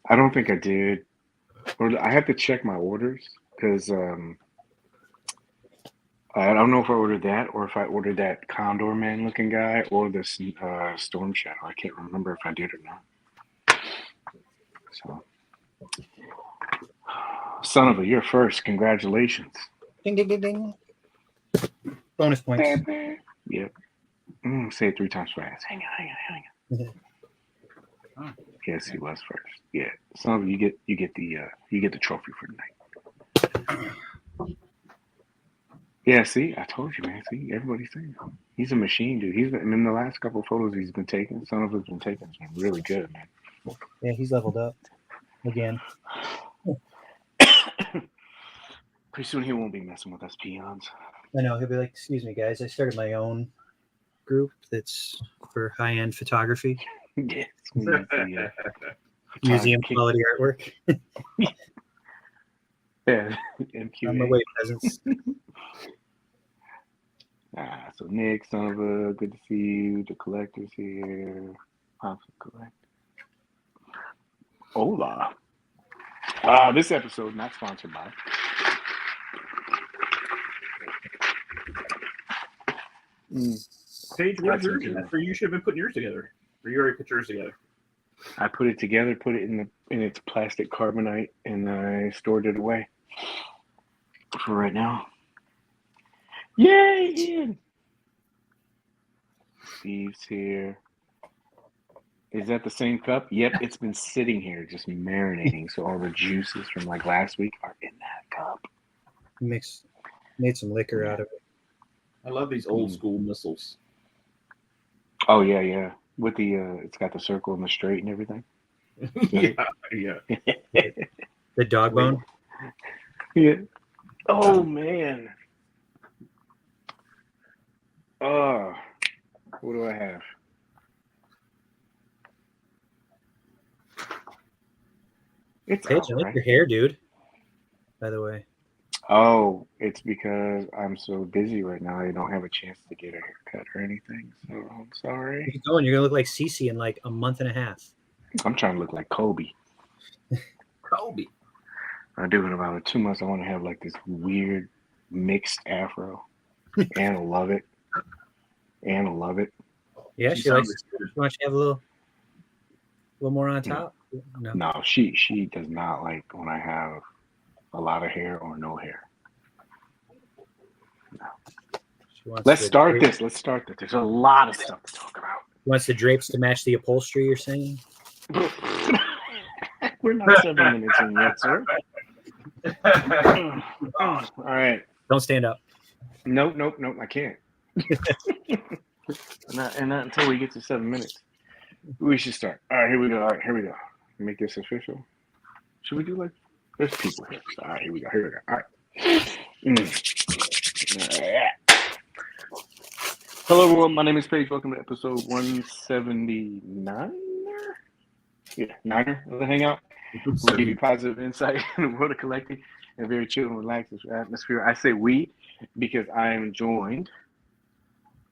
I don't think I did, or I have to check my orders because I don't know if I ordered that or if I ordered that Condor Man looking guy or this Storm Shadow. I can't remember if I did or not. So, son of a, you're first. Congratulations. Ding, ding, ding, ding. Bonus points. Yep. Say it 3 times fast. Hang on. Yes, he was first. Yeah. Son of a, you get the trophy for tonight. Yeah, see, I told you, man. See, everybody's saying he's a machine, dude. He's been in the last couple of photos he's been taking. Son of it's been taking. It's been really good, man. Yeah, he's leveled up again. Pretty soon he won't be messing with us peons. I know, he'll be like, excuse me, guys, I started my own group that's for high-end photography. Yes. Museum quality artwork. Yeah, MQA. On the way, peasants. So Nick, son of a, good to see you. The collector's here. Pops collect. Hola. This episode not sponsored by. Paige, where's yours? Or you should have been putting yours together. Or you already put yours together. I put it together, put it in its plastic carbonite, and I stored it away for right now. Yay, Ian! Steve's here. Is that the same cup? Yep, it's been sitting here just marinating, so all the juices from like last week are in that cup. Made some liquor out of it. I love these old school missiles. Oh yeah. With the it's got the circle and the straight and everything. yeah. The dog bone. Yeah. Oh man. What do I have? It's Paige, I like your hair, dude. By the way. Oh, it's because I'm so busy right now. I don't have a chance to get a haircut or anything. So I'm sorry. Keep going. You're gonna look like Cece in like a month and a half. I'm trying to look like Kobe. Kobe. I do in about 2 months. I want to have like this weird mixed afro. Anna love it. Yeah, she likes. Why don't you have a little more on top? No, she does not like when I have a lot of hair or no hair. No. Let's start this. There's a lot of stuff to talk about. Wants the drapes to match the upholstery, you're saying? We're not 7 minutes in yet, sir. All right. Don't stand up. Nope, I can't. not until we get to 7 minutes. We should start. All right, here we go. Make this official. Should we do like, there's people here. All right, here we go. All right. Hello, everyone. My name is Paige. Welcome to episode 179. Yeah, 9er of the Hangout. We'll give you positive insight in the world of collecting and a very chill and relaxed atmosphere. I say we because I am joined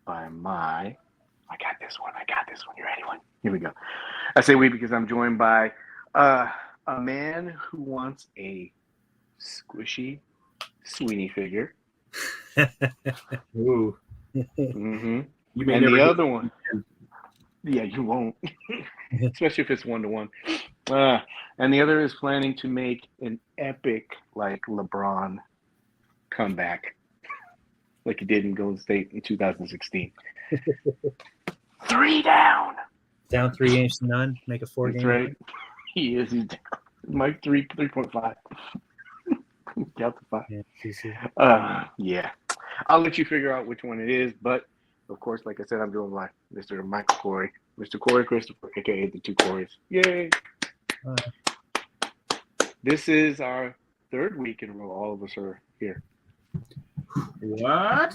by my. I got this one. You ready? Here we go. I say we because I'm joined by a man who wants a squishy Sweeney figure. Ooh. Mm-hmm. You may and never the other one. Yeah, you won't. Especially if it's 1-to-1. And the other is planning to make an epic, like LeBron comeback, like he did in Golden State in 2016. 3 down. Down 3 games to none. Make a 4 That's game. right. He is. He's down. Mike 3.5. Count to 5. Yeah. I'll let you figure out which one it is, but of course, like I said, I'm doing my Mr. Michael Corey, Mr. Corey Christopher, aka the 2 Corys. Yay! This is our 3rd week in a row. All of us are here. What?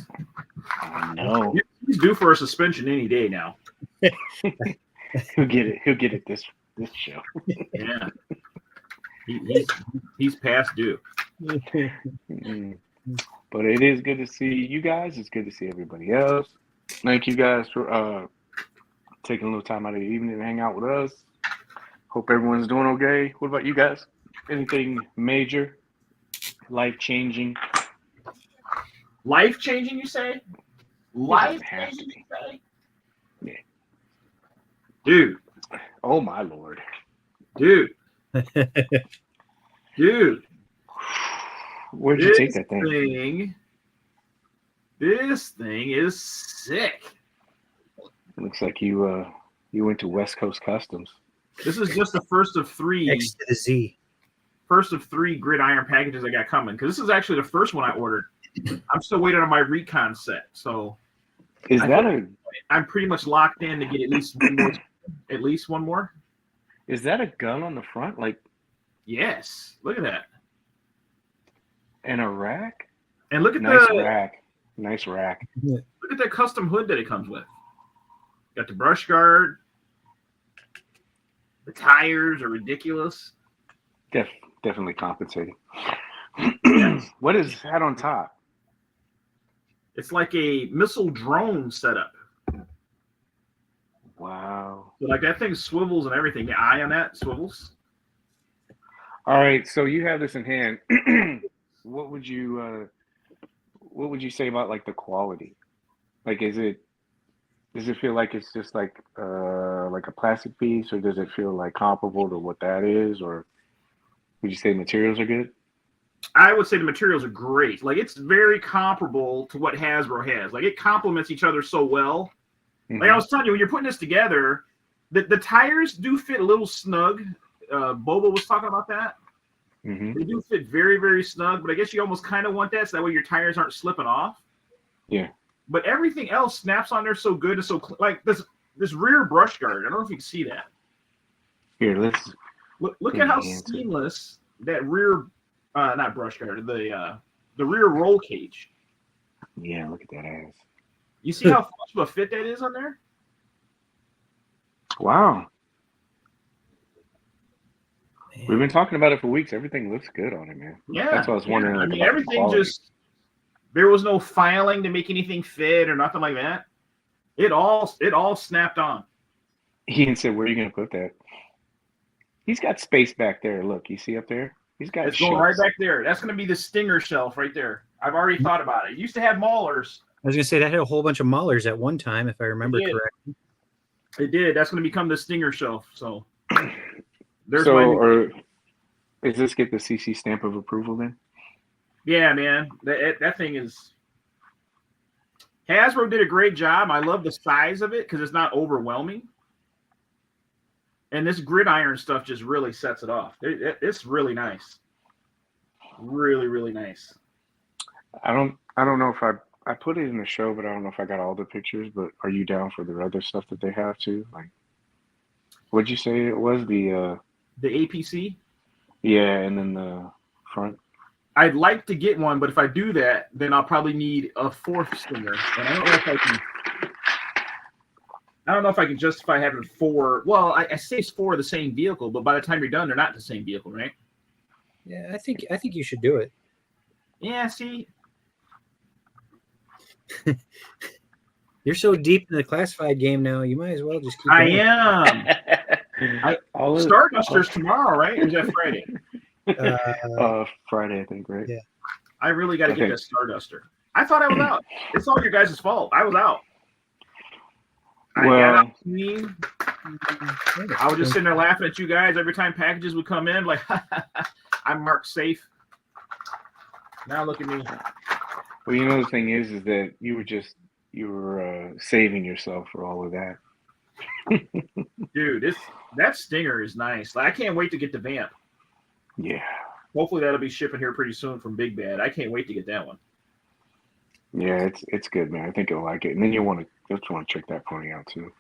I know. He's due for a suspension any day now. He'll get it this show. Yeah. He's past due. But it is good to see you guys. It's good to see everybody else. Thank you guys for taking a little time out of the evening to hang out with us. Hope everyone's doing okay. What about you guys? Anything major, life-changing? Life-changing, you say? Life-changing, you say? Yeah. Dude. Oh, my Lord. Dude. Dude. Where'd you take that thing? This thing is sick. It looks like you went to West Coast Customs. This is just the first of three. X to the Z. First of three gridiron packages I got coming, because this is actually the first one I ordered. I'm still waiting on my recon set, so I'm pretty much locked in to get at least one more. At least one more. Is that a gun on the front? Like, yes. Look at that. And a rack. And look at rack. Nice rack. Look at that custom hood that it comes with. Got the brush guard. The tires are ridiculous. Definitely compensating. What is that on top? It's like a missile drone setup. Wow. So like that thing swivels and everything. The eye on that swivels. All right, so you have this in hand. What would you say about like the quality? Like, does it feel like it's just like a plastic piece, or does it feel like comparable to what that is, or would you say materials are good? I would say the materials are great. Like, it's very comparable to what Hasbro has. Like, it complements each other so well. Mm-hmm. Like I was telling you, when you're putting this together, the tires do fit a little snug. Bobo was talking about that. Mm-hmm. They do fit very, very snug, but I guess you almost kind of want that so that way your tires aren't slipping off. Yeah. But everything else snaps on there so good and so like this rear brush guard. I don't know if you can see that. Here, let's look at how seamless that rear not brush guard, the rear roll cage. Yeah, look at that ass. You see how much of a fit that is on there? Wow. Man. We've been talking about it for weeks. Everything looks good on it, man. Yeah. That's what I was wondering. I mean, everything just, there was no filing to make anything fit or nothing like that. It all snapped on. Ian said, where are you going to put that? He's got space back there. Look, you see up there? He's got it's going right back there. That's going to be the Stinger shelf right there. I've already thought about it. It used to have maulers. I was going to say that had a whole bunch of maulers at one time, if I remember correctly. It did. That's going to become the Stinger shelf. So, or does this get the CC stamp of approval then? Yeah, man. That thing is. Hasbro did a great job. I love the size of it because it's not overwhelming. And this gridiron stuff just really sets it off. It's really nice. Really, really nice. I don't know if I put it in the show, but I don't know if I got all the pictures. But are you down for the other stuff that they have too? Like, what'd you say it was? The APC? Yeah, and then the front. I'd like to get one, but if I do that, then I'll probably need a fourth Stinger. And I don't know if I can. I don't know if I can justify having four. Well, I say it's four of the same vehicle, but by the time you're done, they're not the same vehicle, right? Yeah, I think you should do it. Yeah, see. You're so deep in the classified game now, you might as well just keep going. I am. Starduster's tomorrow, right? Or is that Friday? Friday, I think, right? Yeah. I really got to get that Starduster. I thought I was out. It's all your guys' fault. I was out. I was just sitting there laughing at you guys every time packages would come in. Like, I'm marked safe. Now look at me. Well, you know, the thing is that you were saving yourself for all of that. Dude, that Stinger is nice. Like, I can't wait to get the Vamp. Yeah. Hopefully that'll be shipping here pretty soon from Big Bad. I can't wait to get that one. Yeah, it's good, man. I think you'll like it. And then you'll want to check that pony out too.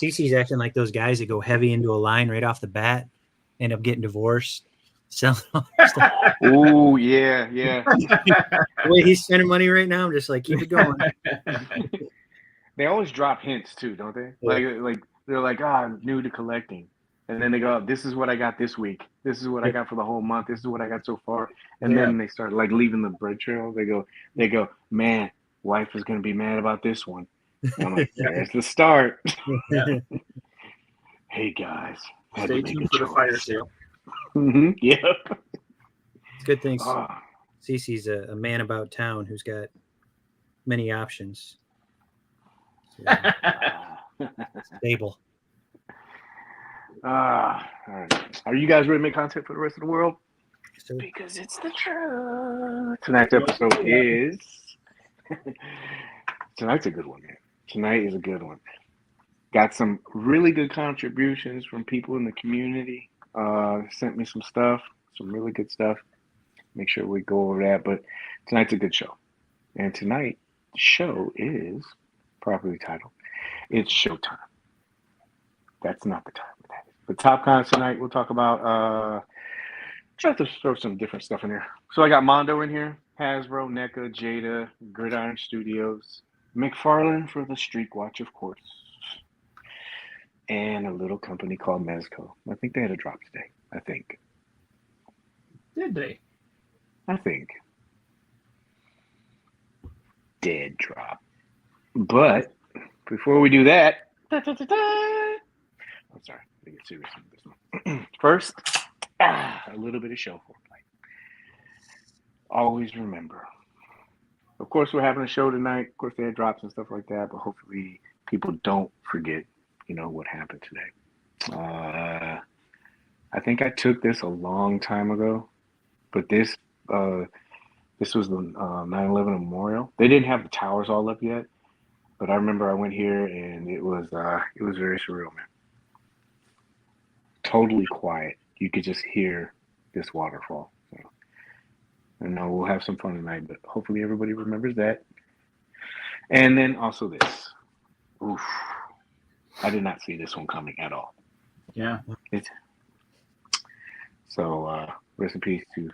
CC's acting like those guys that go heavy into a line right off the bat, end up getting divorced, selling all their stuff. Oh, yeah. The way he's spending money right now, I'm just like, keep it going. They always drop hints too, don't they? Yeah. Like they're like, I'm new to collecting. And then they go, this is what I got this week. This is what I got for the whole month. This is what I got so far. And then they start like leaving the bread trail. They go, man, wife is going to be mad about this one. And I'm like, there's the start. Yeah. Hey guys, Stay tuned for the fire sale. Yep. Good things. Ah. Cece's a man about town who's got many options. So, stable. All right. Are you guys ready to make content for the rest of the world? So, Because it's the truth. Tonight's episode is. Tonight's a good one, man. Tonight is a good one. Got some really good contributions from people in the community. Sent me some stuff, some really good stuff. Make sure we go over that. But tonight's a good show. And tonight, the show is properly titled. It's Showtime. That's not the title. The top cons tonight, we'll talk about. Try to throw some different stuff in here. So I got Mondo in here, Hasbro, NECA, Jada, Gridiron Studios, McFarlane for the Street Watch, of course, and a little company called Mezco. I think they had a drop today. I think. Did they? I think. Dead drop. But before we do that, I'm sorry, I get serious with this one. First, a little bit of show foreplay. Always remember. Of course, we're having a show tonight. Of course, they had drops and stuff like that, but hopefully people don't forget, what happened today. I think I took this a long time ago, but this was the 9/11 memorial. They didn't have the towers all up yet, but I remember I went here and it was very surreal, man. Totally quiet. You could just hear this waterfall. So, I know we'll have some fun tonight, but hopefully everybody remembers that. And then also this. Oof. I did not see this one coming at all. Yeah. So rest in peace to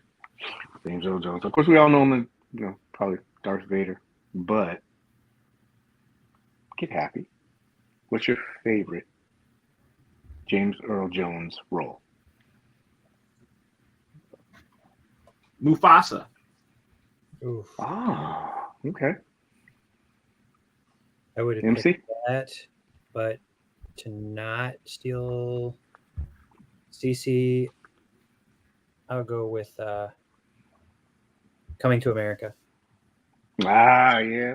James Earl Jones. Of course, we all know him as, probably Darth Vader, but get happy. What's your favorite James Earl Jones role? Mufasa. oof. Ah, okay. I would have MC? picked that, but to not steal CC, I would go with Coming to America. Ah, yeah.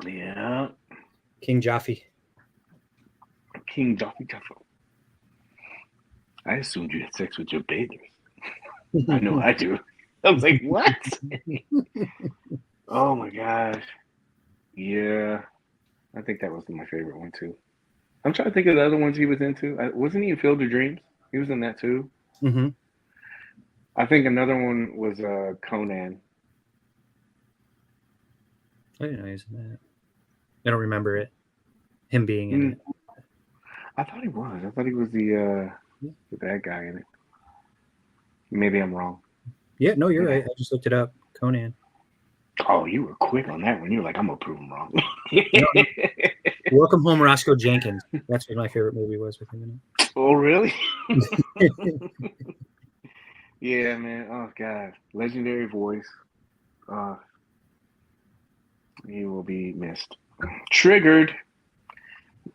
Yeah. King Jaffe. King Jaffe Jaffe. I assumed you had sex with your bathers. I know I do. I was like, what? Oh my gosh. Yeah. I think that was my favorite one too. I'm trying to think of the other ones he was into. Wasn't he in Field of Dreams? He was in that too. Mm-hmm. I think another one was Conan. I didn't know he was in that. I don't remember it. Him being in it. I thought he was. I thought he was the bad guy in it. Maybe I'm wrong. Yeah, no, you're right. I just looked it up. Conan. Oh, you were quick on that one. You were like, I'm gonna prove him wrong. Welcome Home, Roscoe Jenkins. That's what my favorite movie was with him in it. Oh, really? Yeah, man. Oh, God. Legendary voice. He will be missed. Triggered.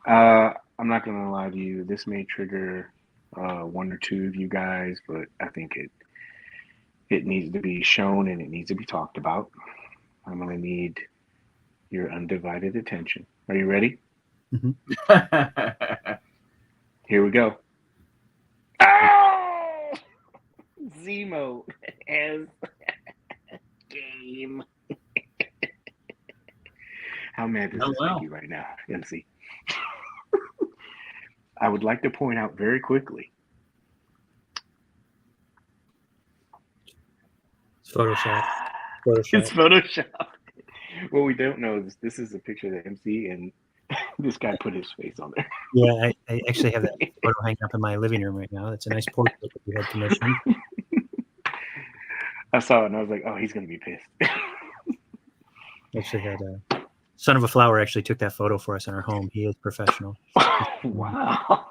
I'm not going to lie to you. This may trigger one or two of you guys, but I think it needs to be shown and it needs to be talked about. I'm going to need your undivided attention. Are you ready? Mm-hmm. Here we go. Oh! Zemo as game. How mad does this make you right now, MC? I would like to point out very quickly. It's Photoshop. It's Photoshop. What we don't know is this is a picture of the MC, and this guy put his face on there. Yeah, I actually have that photo hanging up in my living room right now. That's a nice portrait that we had commissioned. I saw it, and I was like, oh, he's going to be pissed. Actually had Son of a Flower actually took that photo for us in our home. He is professional. Wow.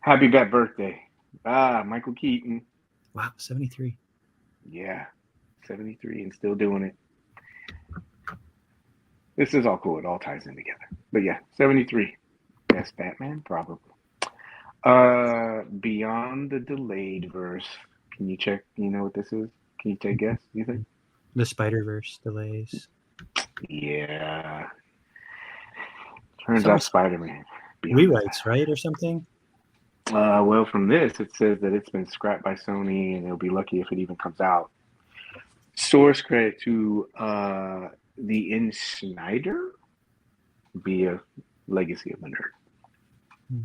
Happy bad birthday. Michael Keaton. Wow, 73. Yeah, 73 and still doing it. This is all cool. It all ties in together. But yeah, 73. Best Batman, probably. Beyond the delayed verse. Can you check? You know what this is? Can you take a guess? You think? The Spider-Verse delays. Yeah. Turns Some out Spider-Man. rewrites, right, or something? Well, from this, it says that it's been scrapped by Sony, and they'll be lucky if it even comes out. Source credit to the N. Snyder via Legacy of the Nerd. Hmm.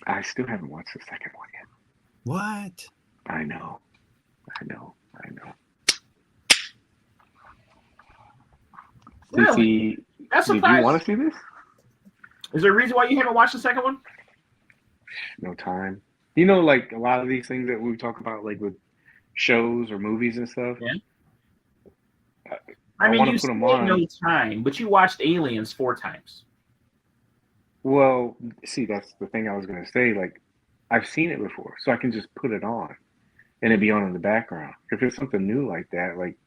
I still haven't watched the second one yet. What? I know. Really? CC, That's did you surprising. want to see this? Is there a reason why you haven't watched the second one? No time. You know, like a lot of these things that we talk about, like with shows or movies and stuff. Yeah. I I mean, wanna you put 'em say on. no time, but you watched Aliens 4 times. Well, see, that's the thing I was going to say. Like, I've seen it before, so I can just put it on and it'd be on in the background. If it's something new like that, like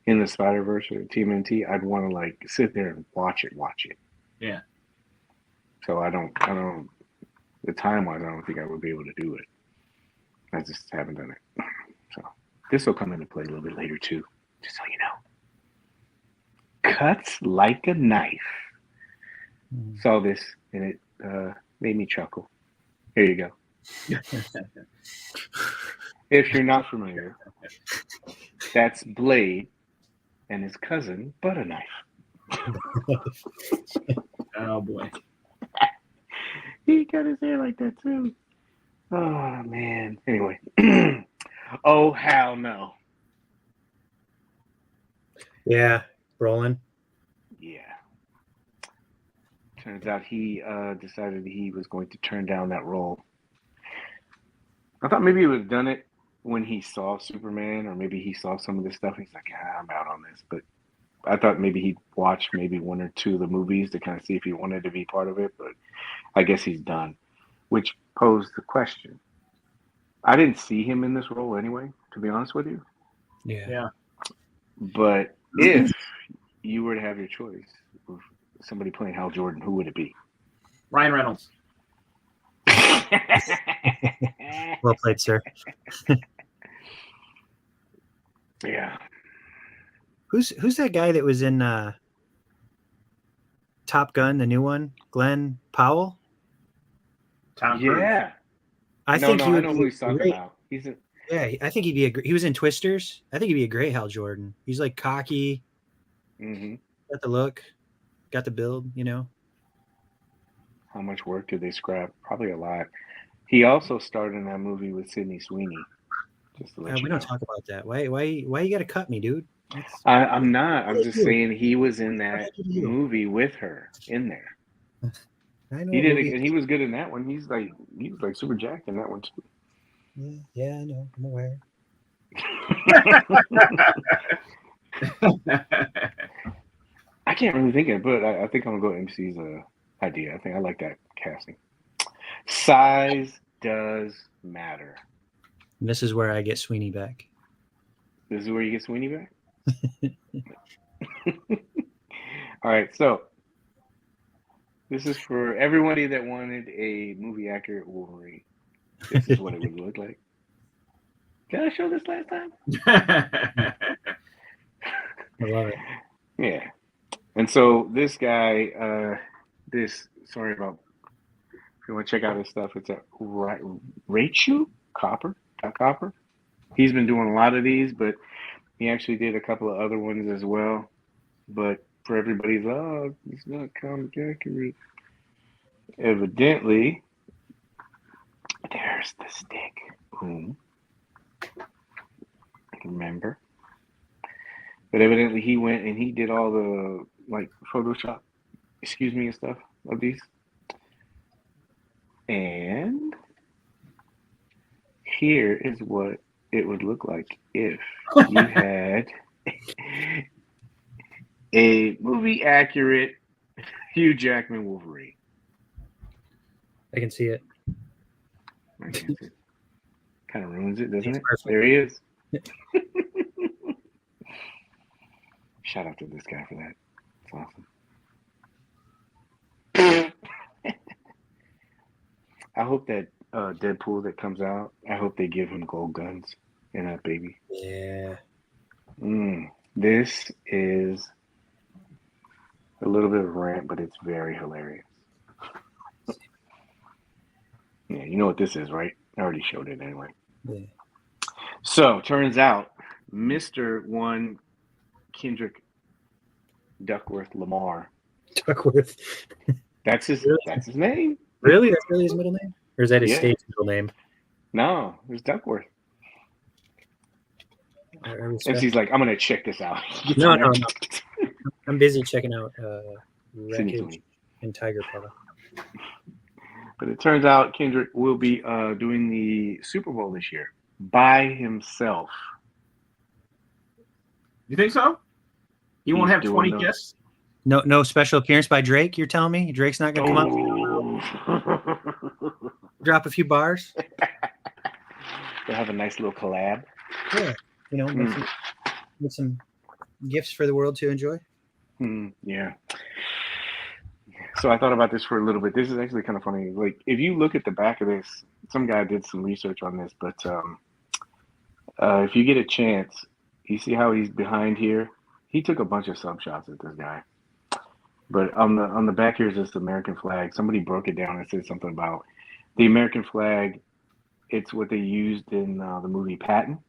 in the Spider-Verse or TMNT, I'd want to like sit there and watch it. Yeah. So the time-wise, I don't think I would be able to do it. I just haven't done it. So this will come into play a little bit later too, just so you know. Cuts like a knife. Saw this and it made me chuckle. Here you go. If you're not familiar, that's Blade and his cousin Butter Knife. Oh boy. He got his hair like that too. Oh man. Anyway. Oh hell no. Yeah, Brolin. Yeah. Turns out he decided he was going to turn down that role. I thought maybe he would have done it when he saw Superman, or maybe he saw some of this stuff. He's like, I'm out on this. But I thought maybe he'd watch maybe one or two of the movies to kind of see if he wanted to be part of it. But I guess he's done, which posed the question. I didn't see him in this role anyway, to be honest with you. Yeah. But if you were to have your choice of somebody playing Hal Jordan, who would it be? Ryan Reynolds. Well played, sir. Yeah. Who's that guy that was in Top Gun, the new one? Glenn Powell? Tom Cruise. Yeah. I think he I would know be who he's talking great. about. He's a, Yeah, I think he'd be he was in Twisters. I think he'd be a great Hal Jordan. He's like cocky, got the look, got the build, you know. How much work did they scrap? Probably a lot. He also starred in that movie with Sydney Sweeney. Just to let you We know. don't talk about that. Why you gotta cut me, dude? I'm not. I'm just you? saying he was in that What did you do? movie with her in there. I know. He did, movie- and he was good in that one. He was like super jacked in that one too. Yeah, I know. I'm aware. I can't really think of it, but I think I'm gonna go MC's idea. I think I like that casting. Size does matter. And this is where I get Sweeney back. This is where you get Sweeney back. All right, so this is for everybody that wanted a movie accurate Wolverine. This is what it would look like. Did I show this last time? I love it. Yeah. And so this guy, sorry about, if you want to check out his stuff, it's at Rachel Copper. He's been doing a lot of these, but he actually did a couple of other ones as well. But for everybody's, it's not comic accurate. Evidently, there's the stick. Boom. Remember? But evidently he went and he did all the like Photoshop, and stuff of these. And here is what it would look like if you had a movie accurate Hugh Jackman Wolverine. I can see it. Kind of ruins it, doesn't It's it? perfect. There he is. Shout out to this guy for that. It's awesome. I hope that Deadpool that comes out, I hope they give him gold guns in that baby. Yeah. This is a little bit of a rant, but it's very hilarious. Yeah, you know what this is, right? I already showed it anyway. Yeah. So, turns out, Mr. One Kendrick Duckworth Lamar. Duckworth. That's his name. Really? That's really his middle name? Or is that his stage middle name? No, it's Duckworth. And she's like, I'm gonna check this out. No. I'm busy checking out Wreckage and Tiger Paw. But it turns out Kendrick will be doing the Super Bowl this year by himself. You think so? He won't have 20 guests? No special appearance by Drake, you're telling me? Drake's not going to come out? Drop a few bars? They'll have a nice little collab. Yeah. With some gifts for the world to enjoy. Yeah. So I thought about this for a little bit. This is actually kind of funny. Like, if you look at the back of this, some guy did some research on this, but if you get a chance, you see how he's behind here? He took a bunch of sub shots at this guy. But on the back here is this American flag. Somebody broke it down and said something about the American flag. It's what they used in the movie Patton,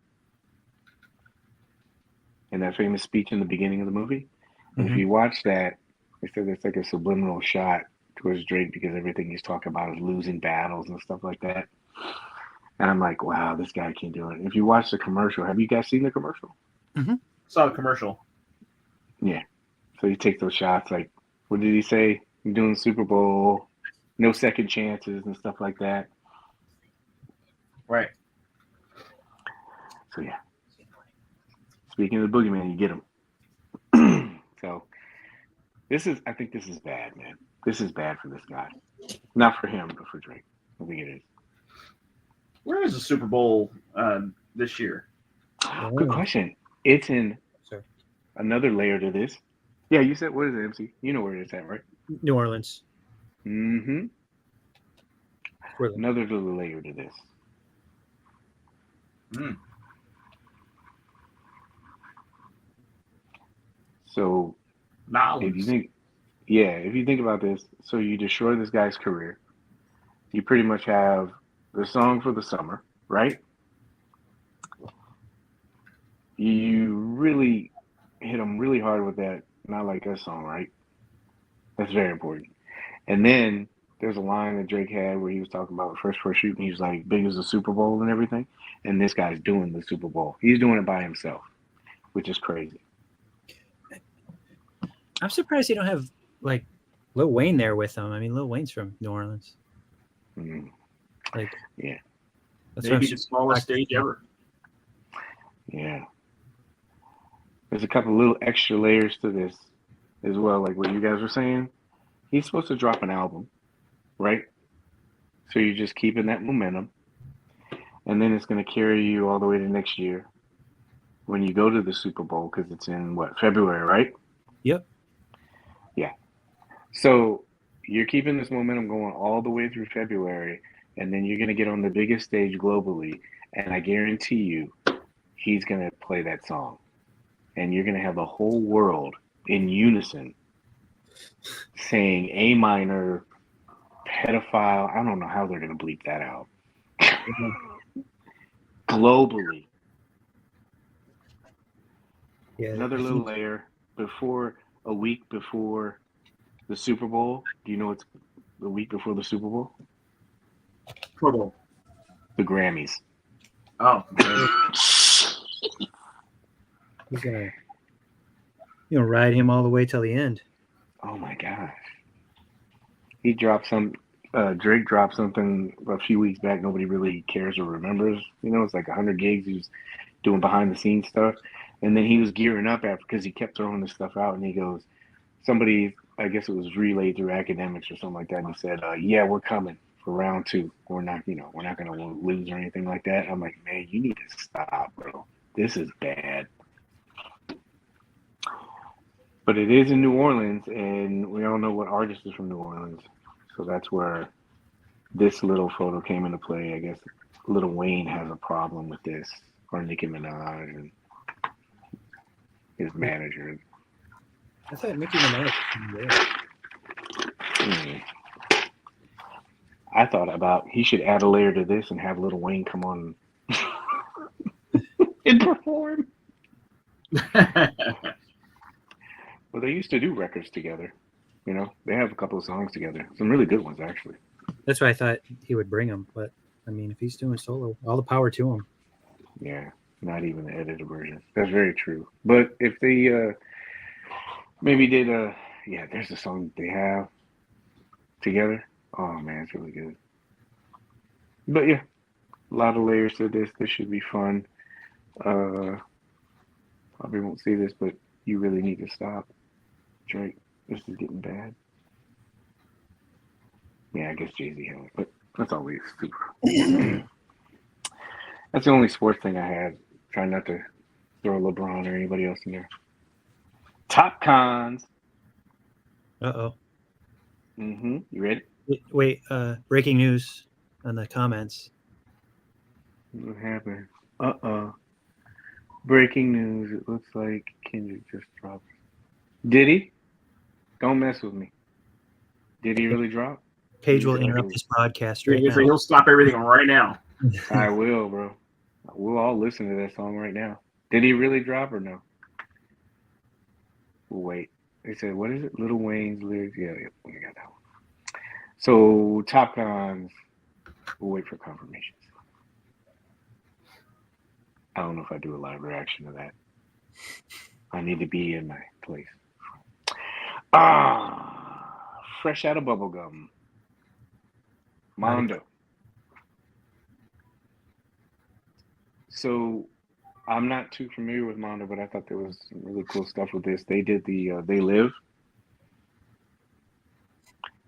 in that famous speech in the beginning of the movie. And if you watch that, they said it's like a subliminal shot towards Drake because everything he's talking about is losing battles and stuff like that. And I'm like, wow, this guy can do it. If you watch the commercial, have you guys seen the commercial? Saw the commercial. Yeah. So he takes those shots like, what did he say? You're doing the Super Bowl, no second chances and stuff like that. Right. So, yeah. Speaking of the boogeyman, you get him. So, I think this is bad, man. This is bad for this guy. Not for him, but for Drake. I think it is. Where is the Super Bowl this year? Good question. It's in another layer to this. Yeah, you said, what is it, MC? You know where it's at, right? New Orleans. Mm-hmm. Another little layer to this. So, if you think about this, so you destroy this guy's career, you pretty much have the song for the summer, right? You really hit him really hard with that Not Like Us song, right? That's very important. And then there's a line that Drake had where he was talking about first shoot, and he was like, big as the Super Bowl and everything. And this guy's doing the Super Bowl. He's doing it by himself, which is crazy. I'm surprised you don't have like Lil Wayne there with him. I mean, Lil Wayne's from New Orleans. Like, yeah, that's maybe the smallest stage ever. Yeah, there's a couple little extra layers to this as well. Like what you guys were saying, he's supposed to drop an album, right? So you're just keeping that momentum, and then it's going to carry you all the way to next year when you go to the Super Bowl because it's in February, right? Yep. Yeah. So you're keeping this momentum going all the way through February, and then you're going to get on the biggest stage globally, and I guarantee you he's going to play that song. And you're going to have the whole world in unison saying A minor, pedophile. I don't know how they're going to bleep that out. Globally. Yeah. Another little layer a week before the Super Bowl. Do you know what's the week before the Super Bowl? Pro Bowl. The Grammys. Oh. He's gonna ride him all the way till the end. Oh my gosh. He dropped Drake dropped something a few weeks back nobody really cares or remembers. It's like 100 gigs. He was doing behind the scenes stuff. And then he was gearing up because he kept throwing this stuff out, and he goes, somebody, I guess it was relayed through academics or something like that, and he said, yeah, we're coming for round 2. We're not going to lose or anything like that. I'm like, man, you need to stop, bro. This is bad. But it is in New Orleans, and we all know what artist is from New Orleans. So that's where this little photo came into play. I guess Lil Wayne has a problem with this, or Nicki Minaj and his manager. I thought Nicki Minaj. I thought about he should add a layer to this and have Lil Wayne come on and perform. Well, they used to do records together. You know, they have a couple of songs together. Some really good ones, actually. That's why I thought he would bring him. But, I mean, if he's doing solo, all the power to him. Yeah, not even the edited version. That's very true. But if they maybe did there's a song they have together. Oh, man, it's really good. But, yeah, a lot of layers to this. This should be fun. Probably won't see this, but you really need to stop. Drake, this is getting bad. Yeah, I guess Jay-Z held it, but that's always super. That's the only sports thing I had. Try not to throw LeBron or anybody else in there. Top cons. Uh-oh. You ready? Wait, breaking news on the comments. What happened? Breaking news. It looks like Kendrick just dropped. Did he? Don't mess with me. Did he really drop? Paige will interrupt this broadcast right now. He'll stop everything right now. I will, bro. We'll all listen to that song right now. Did he really drop or no? We'll wait. They said, what is it? Lil Wayne's lyrics? Yeah, we got that one. So, Top Guns, we'll wait for confirmations. I don't know if I do a live reaction to that. I need to be in my place. Fresh out of bubblegum. Mondo. So, I'm not too familiar with Mondo, but I thought there was some really cool stuff with this. They did the They Live.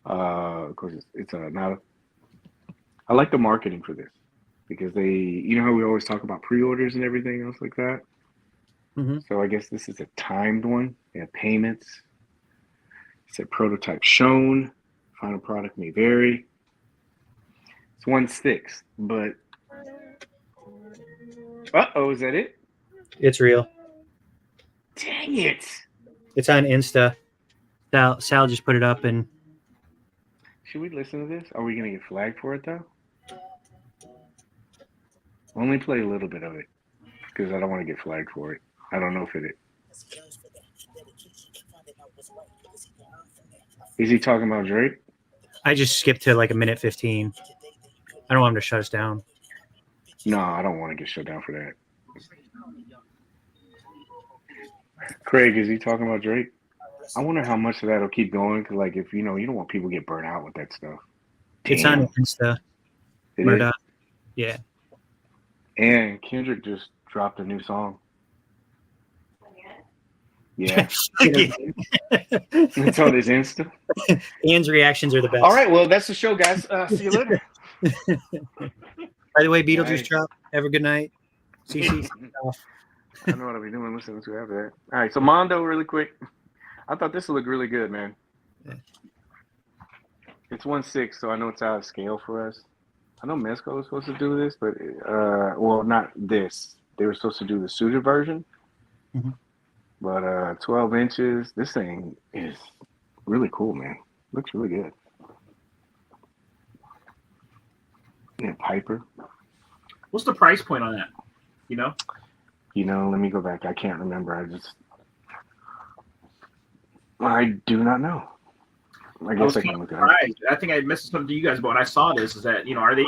Of course, it's not. I like the marketing for this because you know how we always talk about pre-orders and everything else like that. Mm-hmm. So I guess this is a timed one. They have payments. It said prototype shown. Final product may vary. It's 1/6, but is that it? It's real. Dang it! It's on Insta. Sal just put it up, and should we listen to this? Are we gonna get flagged for it though? Only play a little bit of it because I don't want to get flagged for it. I don't know if it is. Is he talking about Drake? I just skipped to like a minute 15. I don't want him to shut us down. No, I don't want to get shut down for that. Craig, is he talking about Drake? I wonder how much of that will keep going. Cause like, if you don't want people to get burnt out with that stuff. It's on Insta. It is? Yeah. And Kendrick just dropped a new song. Yeah. It's on his Insta. Ian's reactions are the best. All right, well, that's the show, guys. See you later. By the way, Beetlejuice dropped. Have a good night. CC off. I know what I'll be doing listening to after that. All right, so Mondo, really quick. I thought this would look really good, man. Yeah. It's 1/6, so I know it's out of scale for us. I know Mezco was supposed to do this, but well, not this. They were supposed to do the suited version. Mm-hmm. But 12 inches. This thing is really cool, man. Looks really good. Yeah, Piper. What's the price point on that? You know, let me go back. I can't remember. I do not know. I guess I can look it up. I think I messaged something to you guys about when I saw this. Is that are they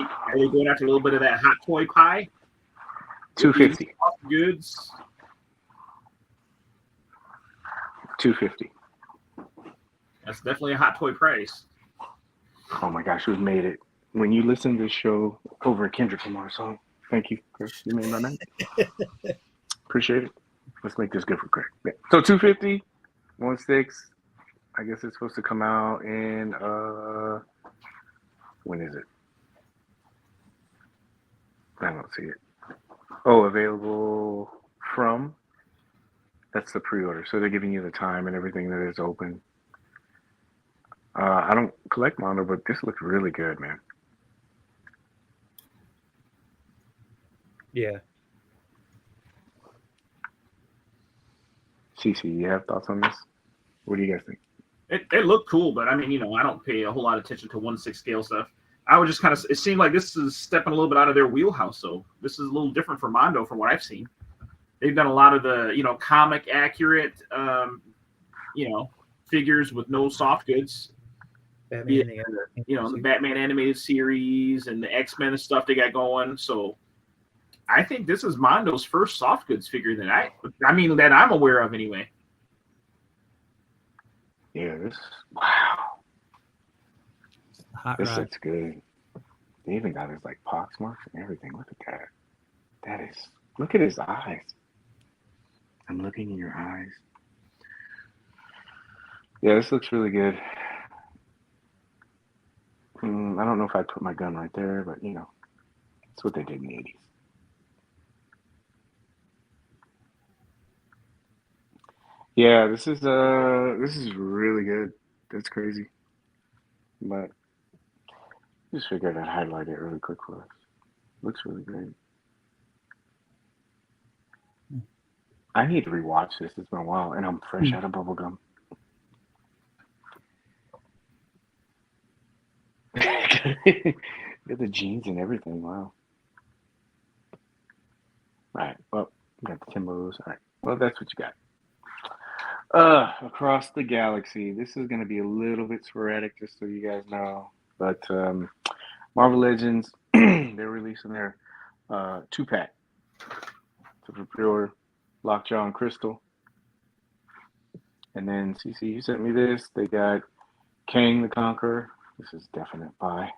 going after a little bit of that hot toy pie? $250. Goods. $250. That's definitely a hot toy price. Oh my gosh, we've made it. When you listen to this show over a Kendrick Lamar song, thank you, Chris. You made my night. Appreciate it. Let's make this good for Craig. Yeah. So $250, 1/6. I guess it's supposed to come out in when is it? I don't see it. Oh, available from. That's the pre-order. So they're giving you the time and everything that is open. I don't collect Mondo, but this looks really good, man. Yeah. CC, you have thoughts on this? What do you guys think? It looked cool, but I mean, I don't pay a whole lot of attention to 1/6 scale stuff. I would just kind of, it seemed like this is stepping a little bit out of their wheelhouse. So this is a little different for Mondo from what I've seen. They've done a lot of the, comic accurate, figures with no soft goods. Batman, The Batman animated series and the X-Men and stuff they got going. So I think this is Mondo's first soft goods figure that that I'm aware of anyway. Yeah, wow. Hot This rod. looks good. They even got his like pox marks and everything. Look at that. Look at his eyes. I'm looking in your eyes. Yeah, this looks really good. I don't know if I'd put my gun right there, but it's what they did in the 80s. Yeah, this is really good. That's crazy. But just figured I'd highlight it really quick for us. Looks really great. I need to rewatch this. It's been a while, and I'm fresh out of bubblegum. Got the jeans and everything. Wow. All right. Well, we got the Timbos. All right. Well, that's what you got. Across the galaxy. This is going to be a little bit sporadic, just so you guys know. But Marvel Legends, they're releasing their 2-pack. So for pre-order, Lockjaw and Crystal. And then CC, you sent me this. They got Kang the Conqueror. This is definite buy.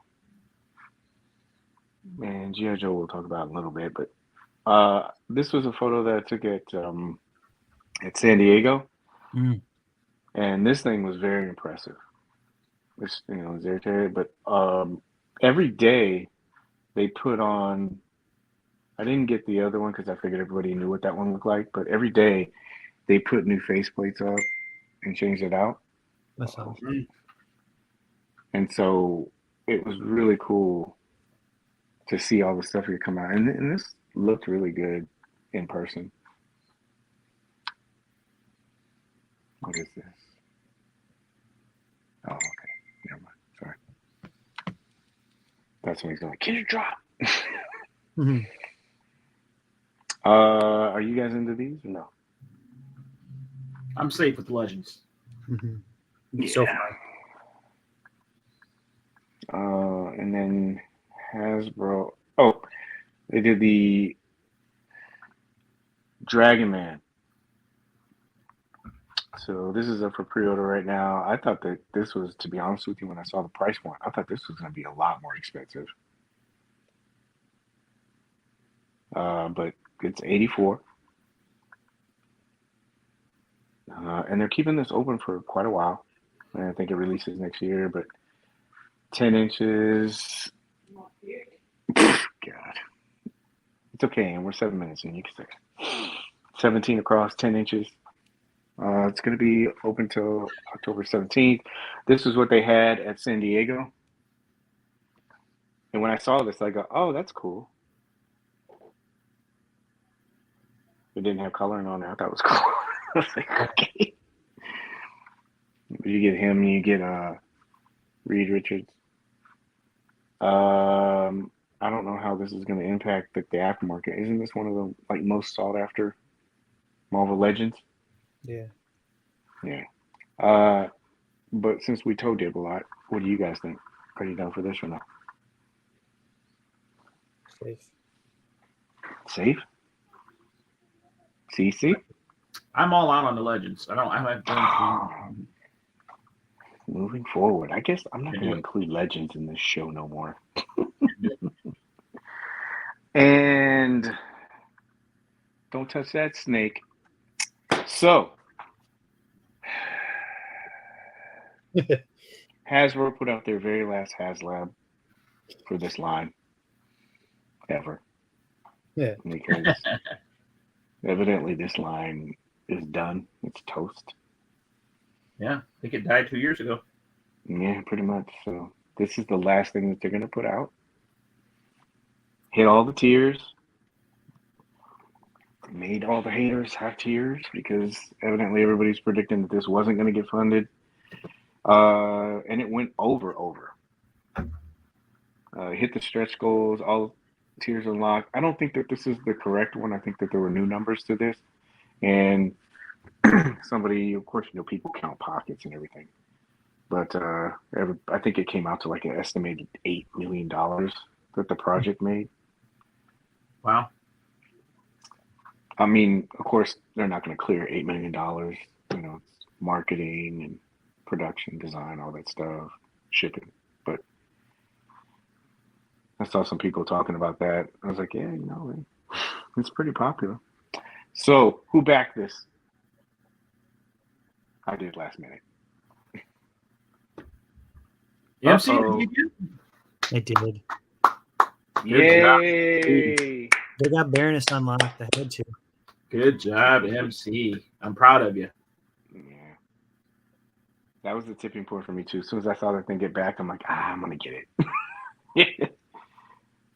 And G.I. Joe we'll talk about in a little bit, but this was a photo that I took at San Diego. And this thing was very impressive. This was very, but every day they put on, I didn't get the other one because I figured everybody knew what that one looked like, but every day they put new faceplates up and changed it out. That's awesome. And so it was really cool to see all the stuff here come out. And this looked really good in person. What is this? Oh, okay. Never mind. Sorry. That's when he's going, can you drop? Are you guys into these or no? I'm safe with Legends. Yeah. So far. And then Hasbro. Oh, they did the Dragon Man. So this is up for pre-order right now. I thought that this was, to be honest with you, when I saw the price point, I thought this was going to be a lot more expensive. But it's $84. And they're keeping this open for quite a while. And I think it releases next year, but 10 inches. God. It's okay, and we're 7 minutes in. You can say 17 across, 10 inches. It's going to be open till October 17th. This is what they had at San Diego. And when I saw this, I go, oh, that's cool. It didn't have coloring on it. I thought it was cool. I was like, okay. You get him, you get Reed Richards. I don't know how this is going to impact the aftermarket. Isn't this one of the most sought after Marvel Legends? Yeah. Yeah. But since we toe dib a lot, what do you guys think? Are you down for this or not? Safe? CC? I'm all out on the Legends. Moving forward, I guess I'm not going to include Legends in this show no more. And don't touch that snake. So, Hasbro put out their very last HasLab for this line ever. Yeah. Because evidently this line is done. It's toast. Yeah, I think it died 2 years ago. Yeah, pretty much. So this is the last thing that they're going to put out. Hit all the tiers. made all the haters have tears because evidently everybody's predicting that this wasn't going to get funded. And it went over. Hit the stretch goals, all tiers unlocked. I don't think that this is the correct one. I think that there were new numbers to this. And somebody, of course, people count pockets and everything. But I think it came out to like an estimated $8 million that the project made. Wow. I mean, of course, they're not going to clear $8 million. It's marketing and production, design, all that stuff, shipping. But I saw some people talking about that. I was like, yeah, it's pretty popular. So, who backed this? I did last minute. MC, It did. Yay! They got Baroness unlocked. They had to. Good job, MC. I'm proud of you. Yeah. That was the tipping point for me, too. As soon as I saw that thing get back, I'm like, I'm going to get it.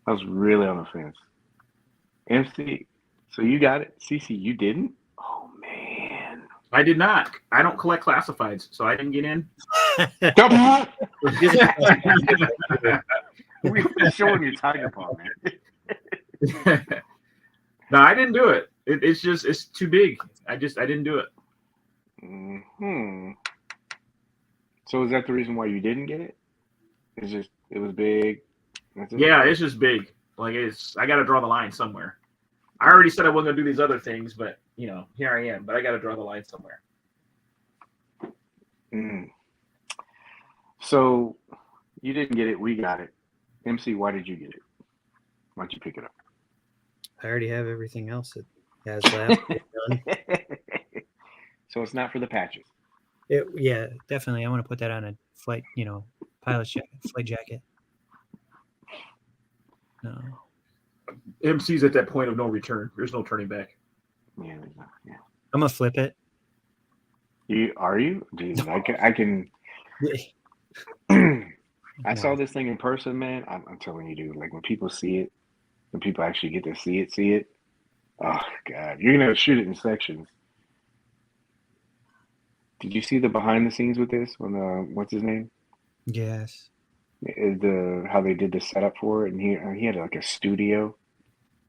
I was really on the fence. MC, so you got it. CC, you didn't? Oh, man. I did not. I don't collect classifieds, so I didn't get in. We're showing your tiger paw, man. No, I didn't do it. It's too big. I didn't do it. So is that the reason why you didn't get it? It was big. Yeah, it's just big. Like I got to draw the line somewhere. I already said I wasn't gonna do these other things, but here I am. But I got to draw the line somewhere. So you didn't get it. We got it. MC, why did you get it? Why'd you pick it up? I already have everything else that has left. So it's not for the patches. Yeah, definitely. I want to put that on a flight, pilot's jacket, flight jacket. No. MC's at that point of no return. There's no turning back. Yeah. I'm gonna flip it. Are you? Dude, I can. I saw this thing in person, man. I'm telling you, dude. Like when people see it, when people actually get to see it. Oh God, you're gonna shoot it in sections. Did you see the behind the scenes with this? When what's his name? Yes. How they did the setup for it, and he had like a studio.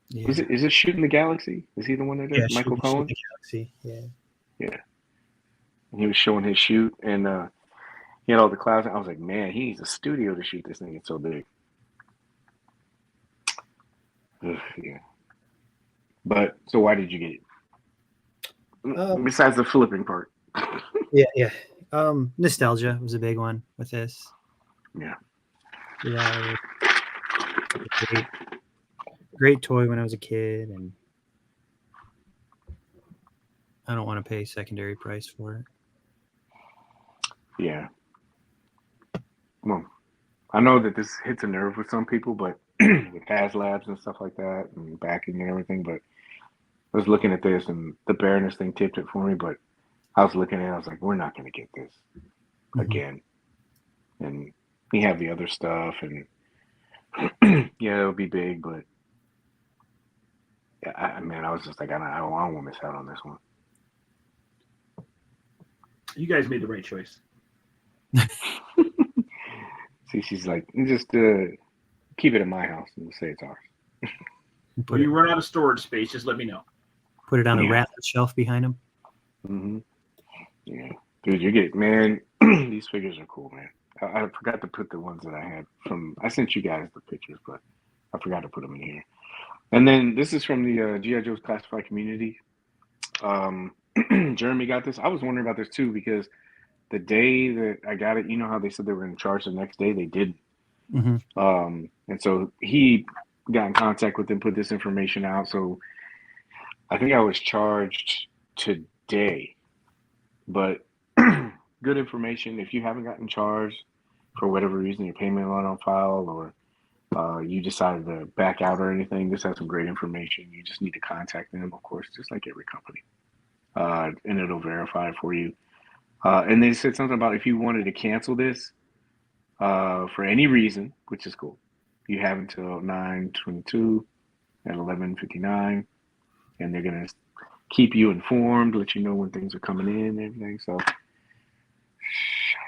Yeah. Is it Shooting the Galaxy? Is he the one that did Michael Cohen? The Galaxy. Yeah. Yeah. And he was showing his shoot, and he had all the clouds. I was like, man, he needs a studio to shoot this thing. It's so big. Ugh, yeah. But so why did you get it? Besides the flipping part. Yeah. Nostalgia was a big one with this. Yeah. Yeah. Great toy when I was a kid, and I don't want to pay secondary price for it. Yeah. Well, I know that this hits a nerve with some people, but with HasLabs and stuff like that and backing and everything, but I was looking at this and the Baroness thing tipped it for me, but I was looking at it, I was like, we're not going to get this again. And we have the other stuff, and yeah, it'll be big, but I was just like, I don't want to miss out on this one. You guys made the right choice. See, she's like, just keep it in my house and say it's ours. When you run out of storage space, just let me know. Put it on a rack shelf behind him. Mm-hmm. Yeah, dude, you get man. These figures are cool, man. I forgot to put the ones that I had from. I sent you guys the pictures, but I forgot to put them in here. And then this is from the G.I. Joe's Classified community. Jeremy got this. I was wondering about this too because the day that I got it, you know how they said they were going to charge the next day? They didn't. And so he got in contact with them, put this information out. So I think I was charged today, but good information. If you haven't gotten charged for whatever reason, your payment went on file, or you decided to back out or anything, this has some great information. You just need to contact them, of course, just like every company, and it'll verify it for you. And they said something about if you wanted to cancel this for any reason, which is cool, you have until 9/22 at 11:59. and they're gonna keep you informed, let you know when things are coming in and everything. So shout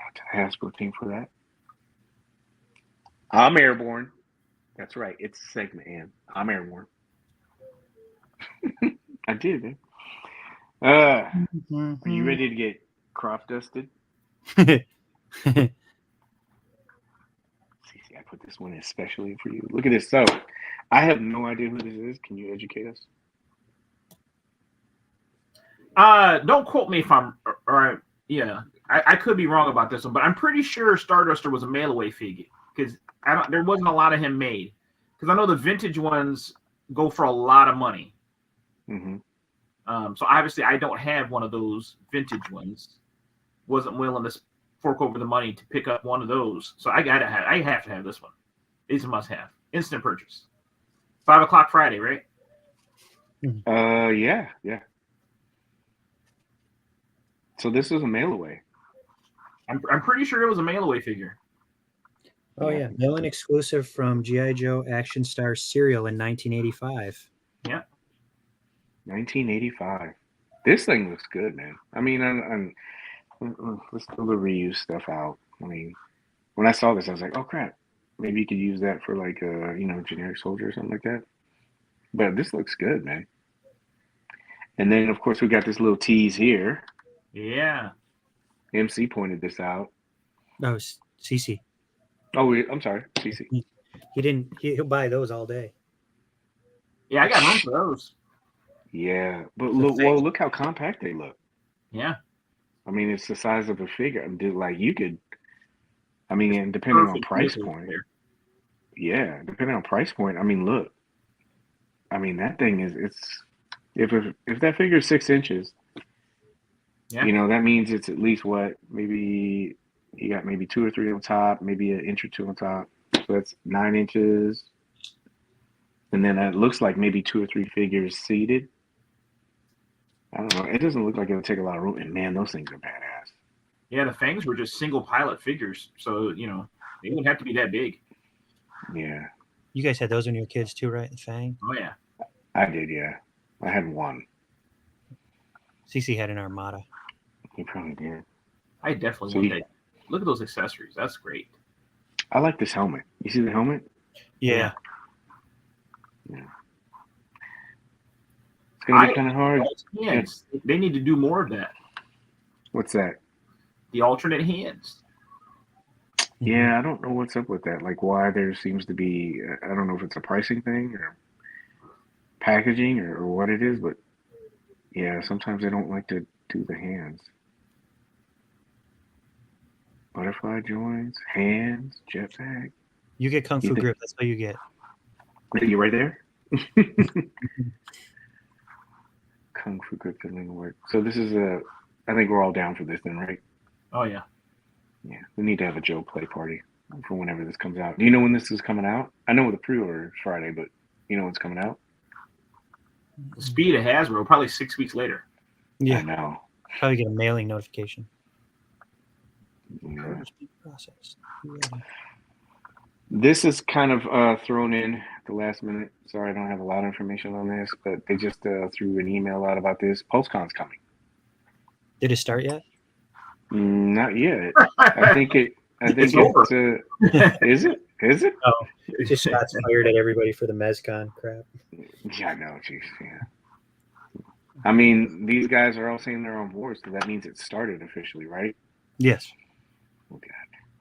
out to the Hasbro team for that. I'm airborne. That's right. It's a segment, and I'm airborne. I did, man. Are you ready to get crop dusted? Cece, I put this one especially for you. Look at this. So, I have no idea who this is. Can you educate us? Don't quote me if I'm right. Yeah, I could be wrong about this one, but I'm pretty sure Starduster was a mail away figure because there wasn't a lot of him made. Because I know the vintage ones go for a lot of money. Mm-hmm. So obviously I don't have one of those vintage ones. Wasn't willing to fork over the money to pick up one of those. So I have to have this one. It's a must have. Instant purchase. 5 o'clock Friday, right? Yeah. So this was a mail away. I'm pretty sure it was a mail away figure. Oh yeah, mail-in exclusive from G.I. Joe Action Star Serial in 1985. Yeah. 1985. This thing looks good, man. I mean, let's throw the reuse stuff out. I mean, when I saw this, I was like, oh crap, maybe you could use that for like a generic soldier or something like that. But this looks good, man. And then of course we got this little tease here. Yeah. MC pointed this out. Oh, CC. Oh, I'm sorry, CC. He'll buy those all day. Yeah, I got room for those. Yeah, but look how compact they look. Yeah. I mean, it's the size of a figure. Like you could, I mean, and depending on price point. Yeah, depending on price point. I mean, look. I mean, that thing if that figure is 6 inches, that means it's at least maybe you got maybe 2 or 3 on top, maybe an inch or 2 on top. So that's 9 inches. And then it looks like maybe 2 or 3 figures seated. I don't know. It doesn't look like it would take a lot of room. And man, those things are badass. Yeah, the fangs were just single pilot figures. So, they wouldn't have to be that big. Yeah. You guys had those when you were kids too, right? The Fang? Oh, yeah. I did, yeah. I had one. CC had an Armada. He probably did. I definitely want that. Look at those accessories. That's great. I like this helmet. You see the helmet? Yeah. It's going to be kind of hard. Hands. They need to do more of that. What's that? The alternate hands. Yeah, I don't know what's up with that. Like why there seems to be, I don't know if it's a pricing thing or packaging or what it is, but yeah, sometimes they don't like to do the hands. Butterfly joints, hands, jetpack. You get Kung Fu grip. That's what you get. You right there? Kung Fu grip doesn't work. So this is I think we're all down for this then, right? Oh, yeah. Yeah, we need to have a Joe play party for whenever this comes out. Do you know when this is coming out? I know the pre-order is Friday, but you know when it's coming out? The speed of Hasbro, probably 6 weeks later. Yeah. I know. Probably get a mailing notification. Yeah. Process. This is kind of thrown in at the last minute. Sorry, I don't have a lot of information on this, but they just threw an email out about this. PulseCon's coming. Did it start yet? Not yet. I think it's over. Is it? Is it? Oh, just shots fired at everybody for the Mezcon crap. Yeah, I know. Jeez, yeah. I mean, these guys are all saying they're on board, so that means it started officially, right? Yes. Oh, God.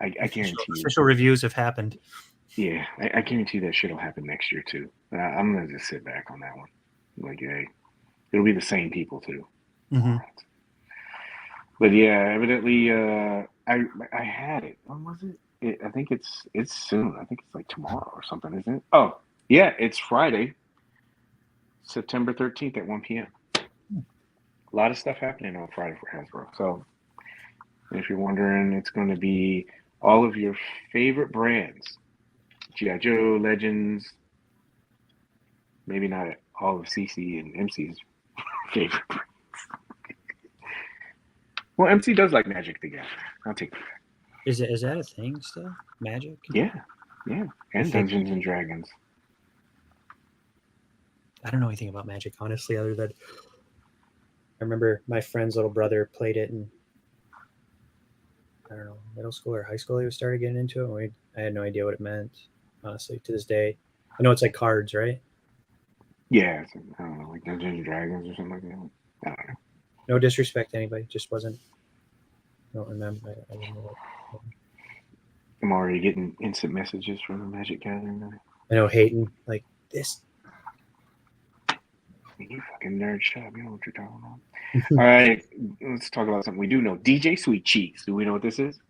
I guarantee you. Official reviews have happened. Yeah, I guarantee that shit will happen next year, too. I'm going to just sit back on that one. Like, hey, it'll be the same people, too. Mm-hmm. But yeah, evidently, I had it. When was it? I think it's soon. I think it's like tomorrow or something, isn't it? Oh, yeah, it's Friday, September 13th at 1 p.m. A lot of stuff happening on Friday for Hasbro. So if you're wondering, it's going to be all of your favorite brands. G.I. Joe, Legends, maybe not all of CC and MC's favorite brands. Well, MC does like Magic the Gathering. I'll take that. Is that a thing still? Magic? Yeah. And Dungeons and Dragons. I don't know anything about Magic, honestly, other than I remember my friend's little brother played it in, I don't know, middle school or high school. He started getting into it. And I had no idea what it meant, honestly, to this day. I know it's like cards, right? Yeah, it's, I don't know, like Dungeons and Dragons or something like that. I don't know. No disrespect to anybody, just wasn't. I don't remember. I didn't know what. I'm already getting instant messages from the Magic Gathering. I know Hayden like this. You fucking nerd, shut up. You know what you're talking about. All right, let's talk about something we do know. DJ Sweet Cheeks. Do we know what this is?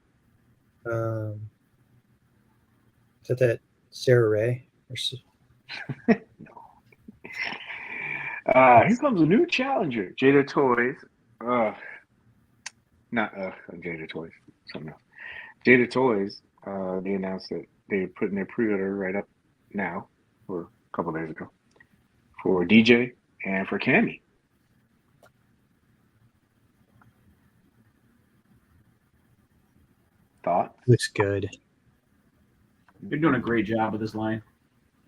Is that Sarah Ray? No. Here comes a new challenger, Jada Toys. Not Jada Toys, something else. Jada Toys. They announced that they're putting their pre-order right up now, or a couple days ago, for DJ and for Cammy. Thoughts? Looks good. You're doing a great job with this line.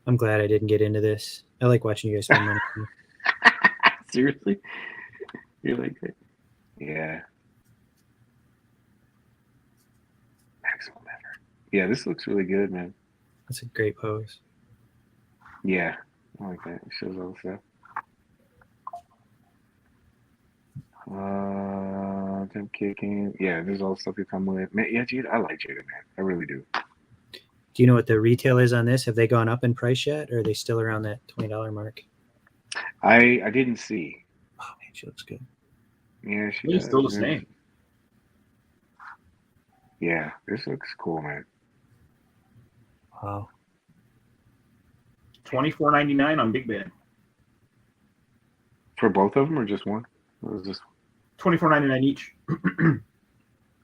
I'm glad I didn't get into this. I like watching you guys spend money. Seriously? You're like that? Yeah. Maximum effort. Yeah, this looks really good, man. That's a great pose. Yeah, I like that. It shows all the stuff. Them kicking. Yeah, there's all the stuff you come with. Man, yeah, dude, I like Jada, man. I really do. Do you know what the retail is on this? Have they gone up in price yet, or are they still around that $20 mark? I didn't see. Oh man, she looks good. Yeah, She's still the same. Yeah, this looks cool, man. Wow. $24.99 on Big Bad. For both of them or just one? What was this? $24.99 each.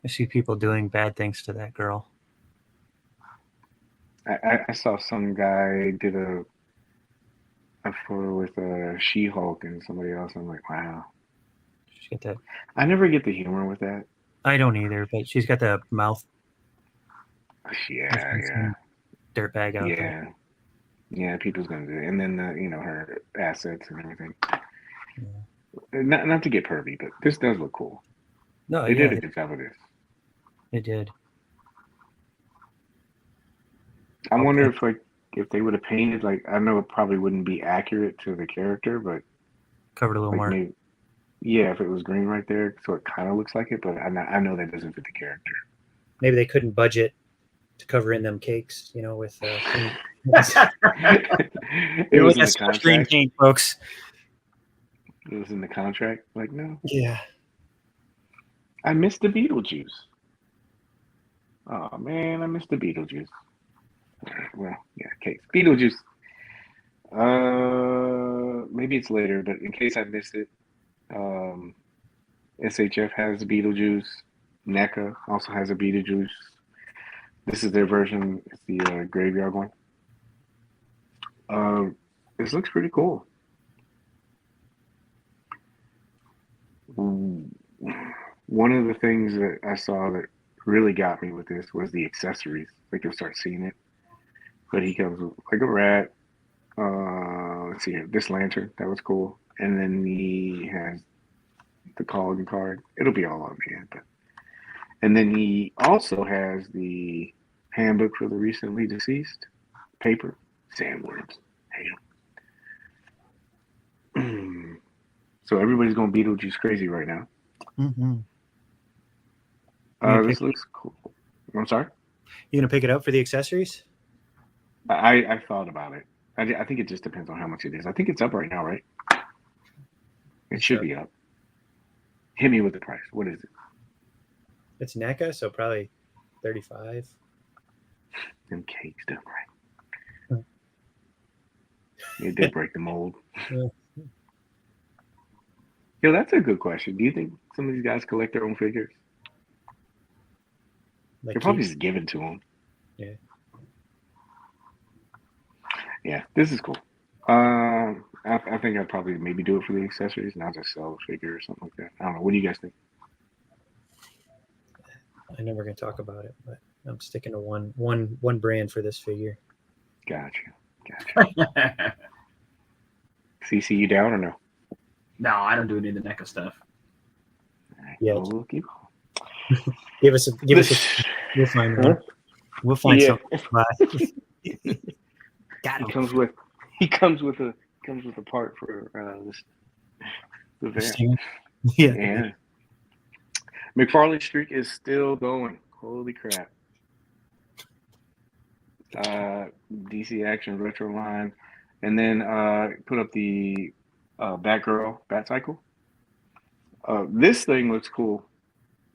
I see people doing bad things to that girl. I saw some guy did a photo with She-Hulk and somebody else. I'm like, wow. She's got that. I never get the humor with that. I don't either, but she's got the mouth. Yeah. Dirtbag out there. Yeah, people's gonna do it, and then her assets and everything. Yeah. Not to get pervy, but this does look cool. No, They did a good job of this. It did. I wonder if they would have painted, like, I know it probably wouldn't be accurate to the character, but Covered a little more. maybe, yeah, if it was green right there, so it kind of looks like it, but I know that doesn't fit the character. Maybe they couldn't budget to cover in them cakes, with It was in the screen contract. paint, folks. It was in the contract. Like, no. Yeah. I missed the Beetlejuice. Oh man, I missed the Beetlejuice. Well, yeah, cakes. Beetlejuice. Maybe it's later, but in case I missed it, SHF has a Beetlejuice. NECA also has a Beetlejuice. This is their version. It's the graveyard one. This looks pretty cool. One of the things that I saw that really got me with this was the accessories. Like, you'll start seeing it. But he comes with like a rat. Let's see here. This lantern. That was cool. And then he has the calling card. It'll be all on the end. And then he also has the handbook for the recently deceased. Paper. Sandworms. Damn. So everybody's going Beetlejuice crazy right now. Mm-hmm. This looks cool. I'm sorry? You gonna pick it up for the accessories? I thought about it. I think it just depends on how much it is. I think it's up right now, right? It should be up. Hit me with the price. What is it? It's NECA, so probably $35. Them cakes done right. It did break the mold. Yeah. Yo, that's a good question. Do you think some of these guys collect their own figures? Like They're probably just given to them. Yeah. Yeah, this is cool. I think I'd probably maybe do it for the accessories, not just sell a figure or something like that. I don't know. What do you guys think? I know we're gonna talk about it, but I'm sticking to one brand for this figure. Gotcha. CC, you down or no? No, I don't do any of the NECA stuff. All right, Yeah. we'll keep on. Give us a. We'll find one. We'll find something. Got He him. comes with a part for the van. Yeah. Yeah. McFarlane streak is still going. Holy crap. DC Action Retro line. And then put up the Batgirl Batcycle. This thing looks cool.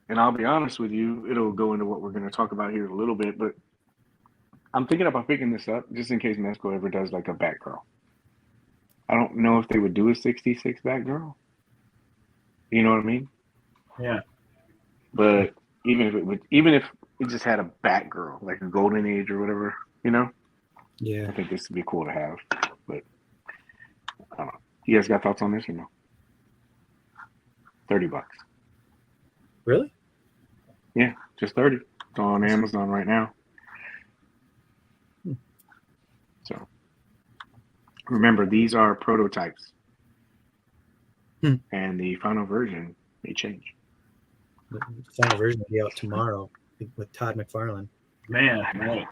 And I'll be honest with you, it'll go into what we're going to talk about here in a little bit, but I'm thinking about picking this up just in case Mezco ever does like a Batgirl. I don't know if they would do a 66 Batgirl. You know what I mean? Yeah. But even if it just had a Batgirl, like a Golden Age or whatever, you know? Yeah. I think this would be cool to have. But I don't know. You guys got thoughts on this or no? $30. Really? Yeah, just 30. It's on Amazon right now. So remember, these are prototypes. And the final version may change. The final version will be out tomorrow with Todd McFarlane. Man, right.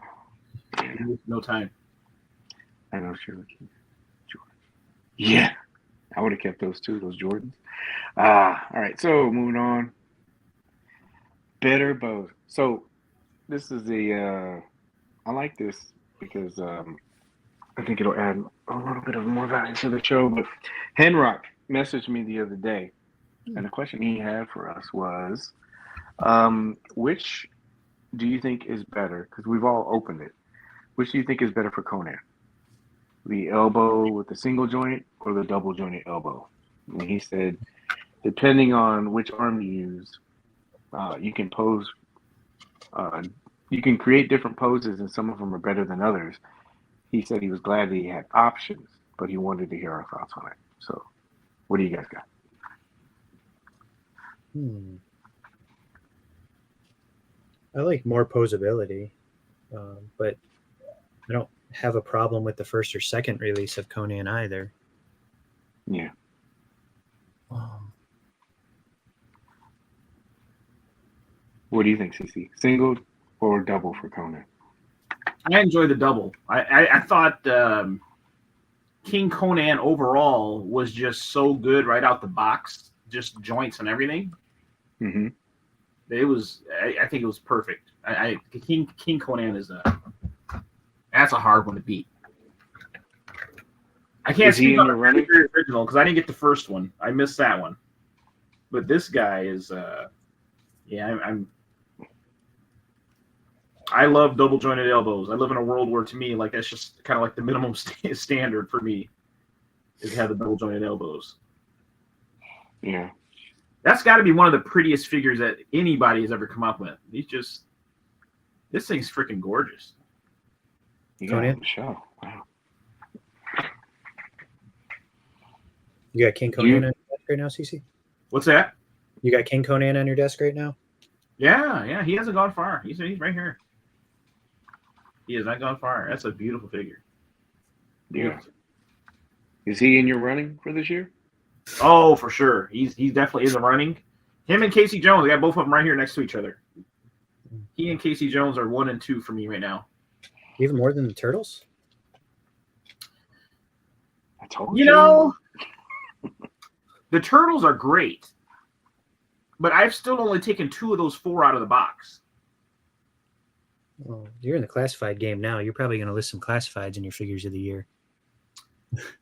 No time. I know, sure. Yeah, I would have kept those too, those Jordans. All right, so moving on. Better bows. So this is I like this because I think it'll add a little bit of more value to the show. But Henrock messaged me the other day, and the question he had for us was, which do you think is better? Because we've all opened it. Which do you think is better for Conan? The elbow with the single joint or the double jointed elbow? And he said, depending on which arm you use, you can pose. You can create different poses, and some of them are better than others. He said he was glad that he had options, but he wanted to hear our thoughts on it. So, what do you guys got? I like more posability, but I don't have a problem with the first or second release of Conan either. Yeah. What do you think, CC? Single or double for Conan? I enjoy the double. I thought King Conan overall was just so good right out the box, just joints and everything. Mm-hmm. It was. I think it was perfect. King Conan is that's a hard one to beat. I can't speak on the original because I didn't get the first one. I missed that one. But this guy is, I love double jointed elbows. I live in a world where, to me, like that's just kind of like the minimum standard for me is to have the double jointed elbows. Yeah, that's got to be one of the prettiest figures that anybody has ever come up with. This thing's freaking gorgeous. You got it on the show. Wow. You got King Conan on your desk right now, CC? What's that? You got King Conan on your desk right now? Yeah. He hasn't gone far. He's right here. He has not gone far. That's a beautiful figure. Yeah. Is he in your running for this year? Oh, for sure. He definitely is a running. Him and Casey Jones, I got both of them right here next to each other. He and Casey Jones are 1 and 2 for me right now. Even more than the Turtles? I told you. You know, the Turtles are great, but I've still only taken 2 of those 4 out of the box. Well, you're in the classified game now. You're probably going to list some classifieds in your figures of the year.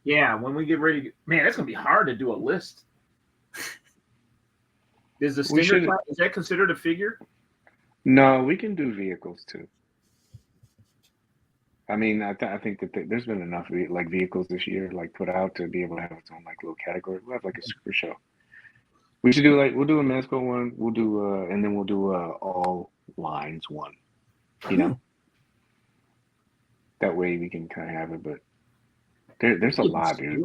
Yeah, when we get ready, man, it's going to be hard to do a list. Is the Stinger is that considered a figure? No, we can do vehicles too. I mean, I think that there's been enough like vehicles this year, like put out to be able to have its own like little category. We'll have like a super show. We should do we'll do a Mezco one. We'll do and then we'll do all lines one. You know, that way we can kind of have it. But there's a lot, dude.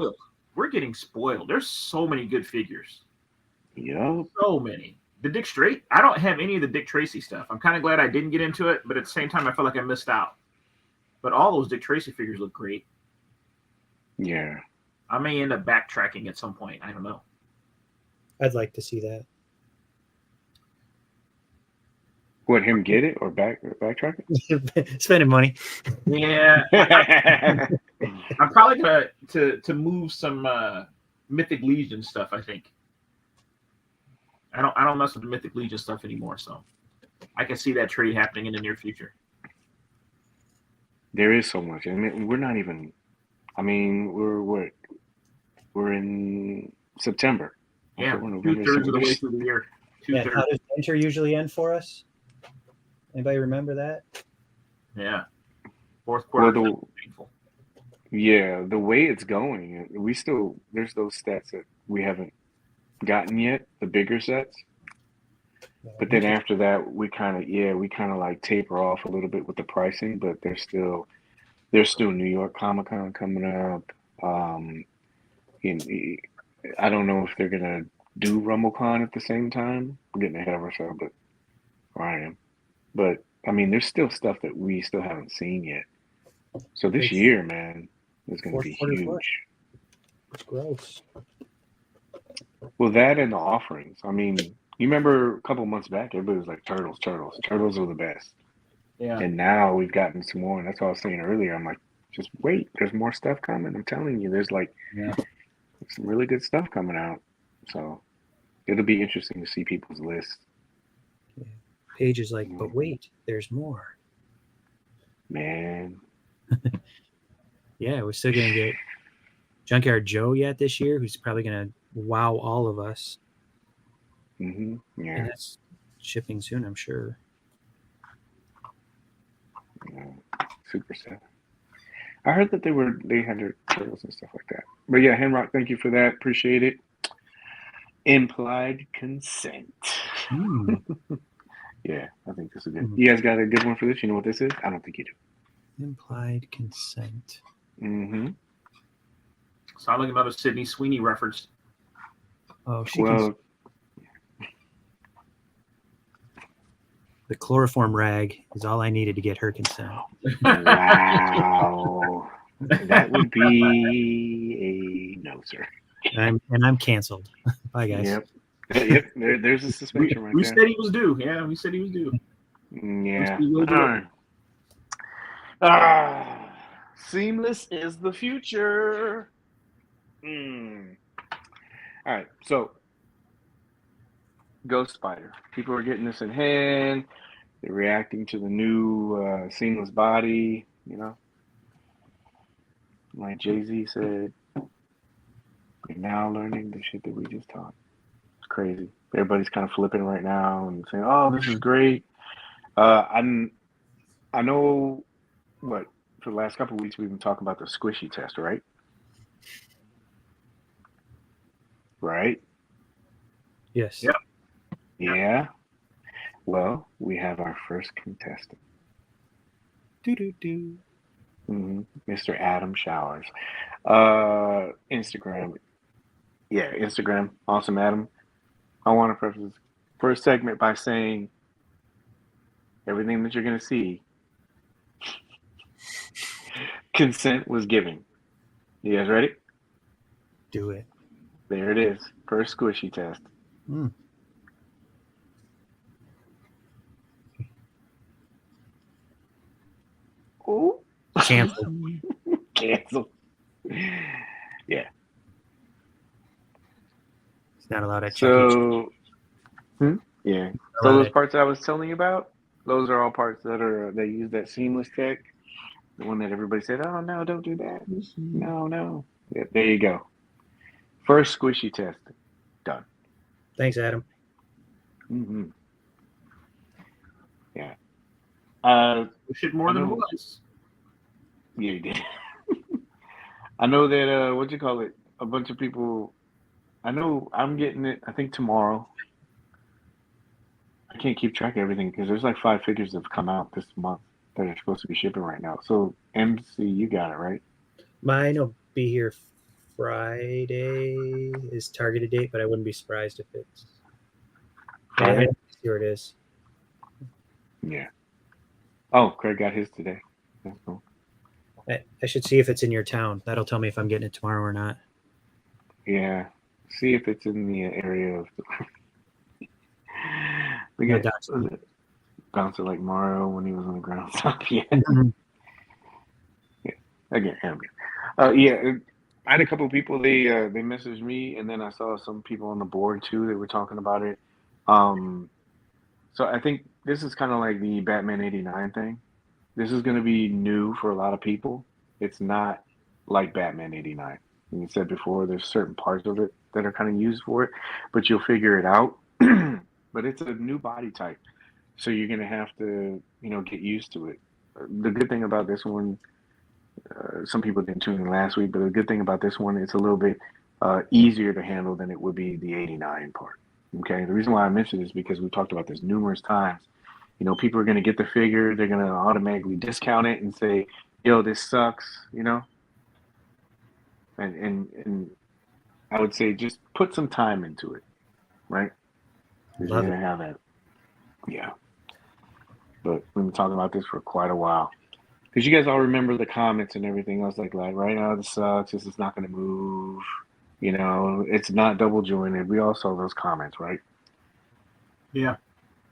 We're getting spoiled. There's so many good figures. Yep. So many. The Dick Tracy. I don't have any of the Dick Tracy stuff. I'm kind of glad I didn't get into it, but at the same time, I feel like I missed out. But all those Dick Tracy figures look great. Yeah. I may end up backtracking at some point. I don't know. I'd like to see that. What, him get it or backtrack it? Spending money. Yeah, I'm probably gonna to move some Mythic Legion stuff. I think I don't mess with the Mythic Legion stuff anymore, so I can see that trade happening in the near future. There is so much. I mean, we're not even. I mean, we're in September. Yeah, October, November, 2/3 of the way December. through the year. Yeah, 2/3. how does winter usually end for us? Anybody remember that? Yeah, fourth quarter. Well, Is painful. yeah, the way it's going, there's those stats that we haven't gotten yet, the bigger sets. But then after that, we kind of like taper off a little bit with the pricing, but there's still New York Comic Con coming up. I don't know if they're gonna do RumbleCon at the same time. We're getting ahead of ourselves, but or I am. But I mean, there's still stuff that we still haven't seen yet. So this year, man, is gonna be huge. It's gross. Well, that and the offerings. I mean, you remember a couple months back, everybody was like, turtles. Turtles are the best. Yeah. And now we've gotten some more. And that's what I was saying earlier. I'm like, just wait. There's more stuff coming. I'm telling you, there's like some really good stuff coming out. So it'll be interesting to see people's lists. Yeah. Paige is like, but wait, there's more. Man. Yeah, we're still going to get Junkyard Joe yet this year, who's probably going to wow all of us. Mm-hmm. Yeah. And that's shipping soon, I'm sure. Yeah. Super sad. I heard that they had their turtles and stuff like that. But yeah, Henrock, thank you for that. Appreciate it. Implied consent. Yeah, I think this is good. You guys got a good one for this? You know what this is? I don't think you do. Implied consent. Mm-hmm. Sound like another Sydney Sweeney reference. Oh, the chloroform rag is all I needed to get her consent. Wow. That would be a no, sir. And I'm canceled. Bye, guys. Yep. There's a suspension right there. We said he was due. Yeah, we said he was due. Yeah. Seamless is the future. All right, so Ghost Spider. People are getting this in hand. They're reacting to the new seamless body, you know. Like Jay-Z said, we're now learning the shit that we just taught. It's crazy. Everybody's kind of flipping right now and saying, oh, this is great. I know what, for the last couple of weeks, we've been talking about the squishy test, right? Right? Yes. Yep. Yeah. Well, we have our first contestant. Mr. Adam Showers. Instagram. Yeah, Instagram. Awesome, Adam. I want to preface this first segment by saying everything that you're going to see, consent was given. You guys ready? Do it. There it is. First squishy test. Oh. Cancel. Cancel. Yeah. It's not allowed at Chuck So, yeah. So Allowed those at- parts I was telling you about, those are all parts that use that seamless tech. The one that everybody said, oh, no, don't do that. No. Yeah, there you go. First squishy test. Done. Thanks, Adam. Mm-hmm. Yeah. We should more than once. Yeah, you did. I know that, what you call it? A bunch of people, I know I'm getting it, I think tomorrow. I can't keep track of everything because there's like 5 figures that have come out this month that are supposed to be shipping right now. So, MC, you got it, right? Mine will be here Friday is targeted date, but I wouldn't be surprised if it's Friday? See where it is. Yeah. Oh, Craig got his today. That's cool. I should see if it's in your town. That'll tell me if I'm getting it tomorrow or not. Yeah. See if it's in the area of. We No get dots. bouncing like Mario when he was on the ground. Yeah. Mhm. Again, yeah. I had a couple of people. They messaged me, and then I saw some people on the board too. They were talking about it. Um, so I think this is kind of like the Batman '89 thing. This is going to be new for a lot of people. It's not like Batman '89. And you said before, there's certain parts of it that are kind of used for it, but you'll figure it out. But it's a new body type, so you're going to have to, get used to it. The good thing about this one, some people didn't tune in last week, but the good thing about this one, it's a little bit easier to handle than it would be the '89 part. Okay, the reason why I mentioned this is because we talked about this numerous times. People are going to get the figure, they're going to automatically discount it and say, "Yo, this sucks," and I would say just put some time into it, right? Because you're Love going it. to have that, yeah. But we've been talking about this for quite a while. Because you guys all remember the comments and everything else, like right now this sucks. This is not going to move. It's not double jointed. We all saw those comments, right? Yeah.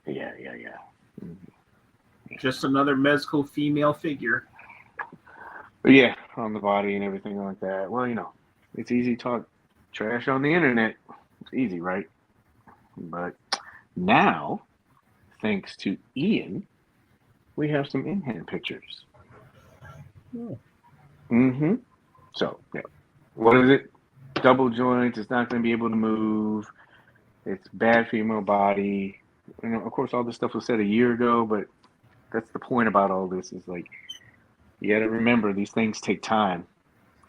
Yeah. Mhm. Just another Mezco female figure. But yeah, on the body and everything like that. Well, it's easy to talk trash on the internet. It's easy, right? But now, thanks to Ian, we have some in-hand pictures. Oh. Mm-hmm. So, yeah. What is it? Double joints. It's not going to be able to move. It's bad female body. Of course, all this stuff was said a year ago, but that's the point about all this is like, you got to remember these things take time.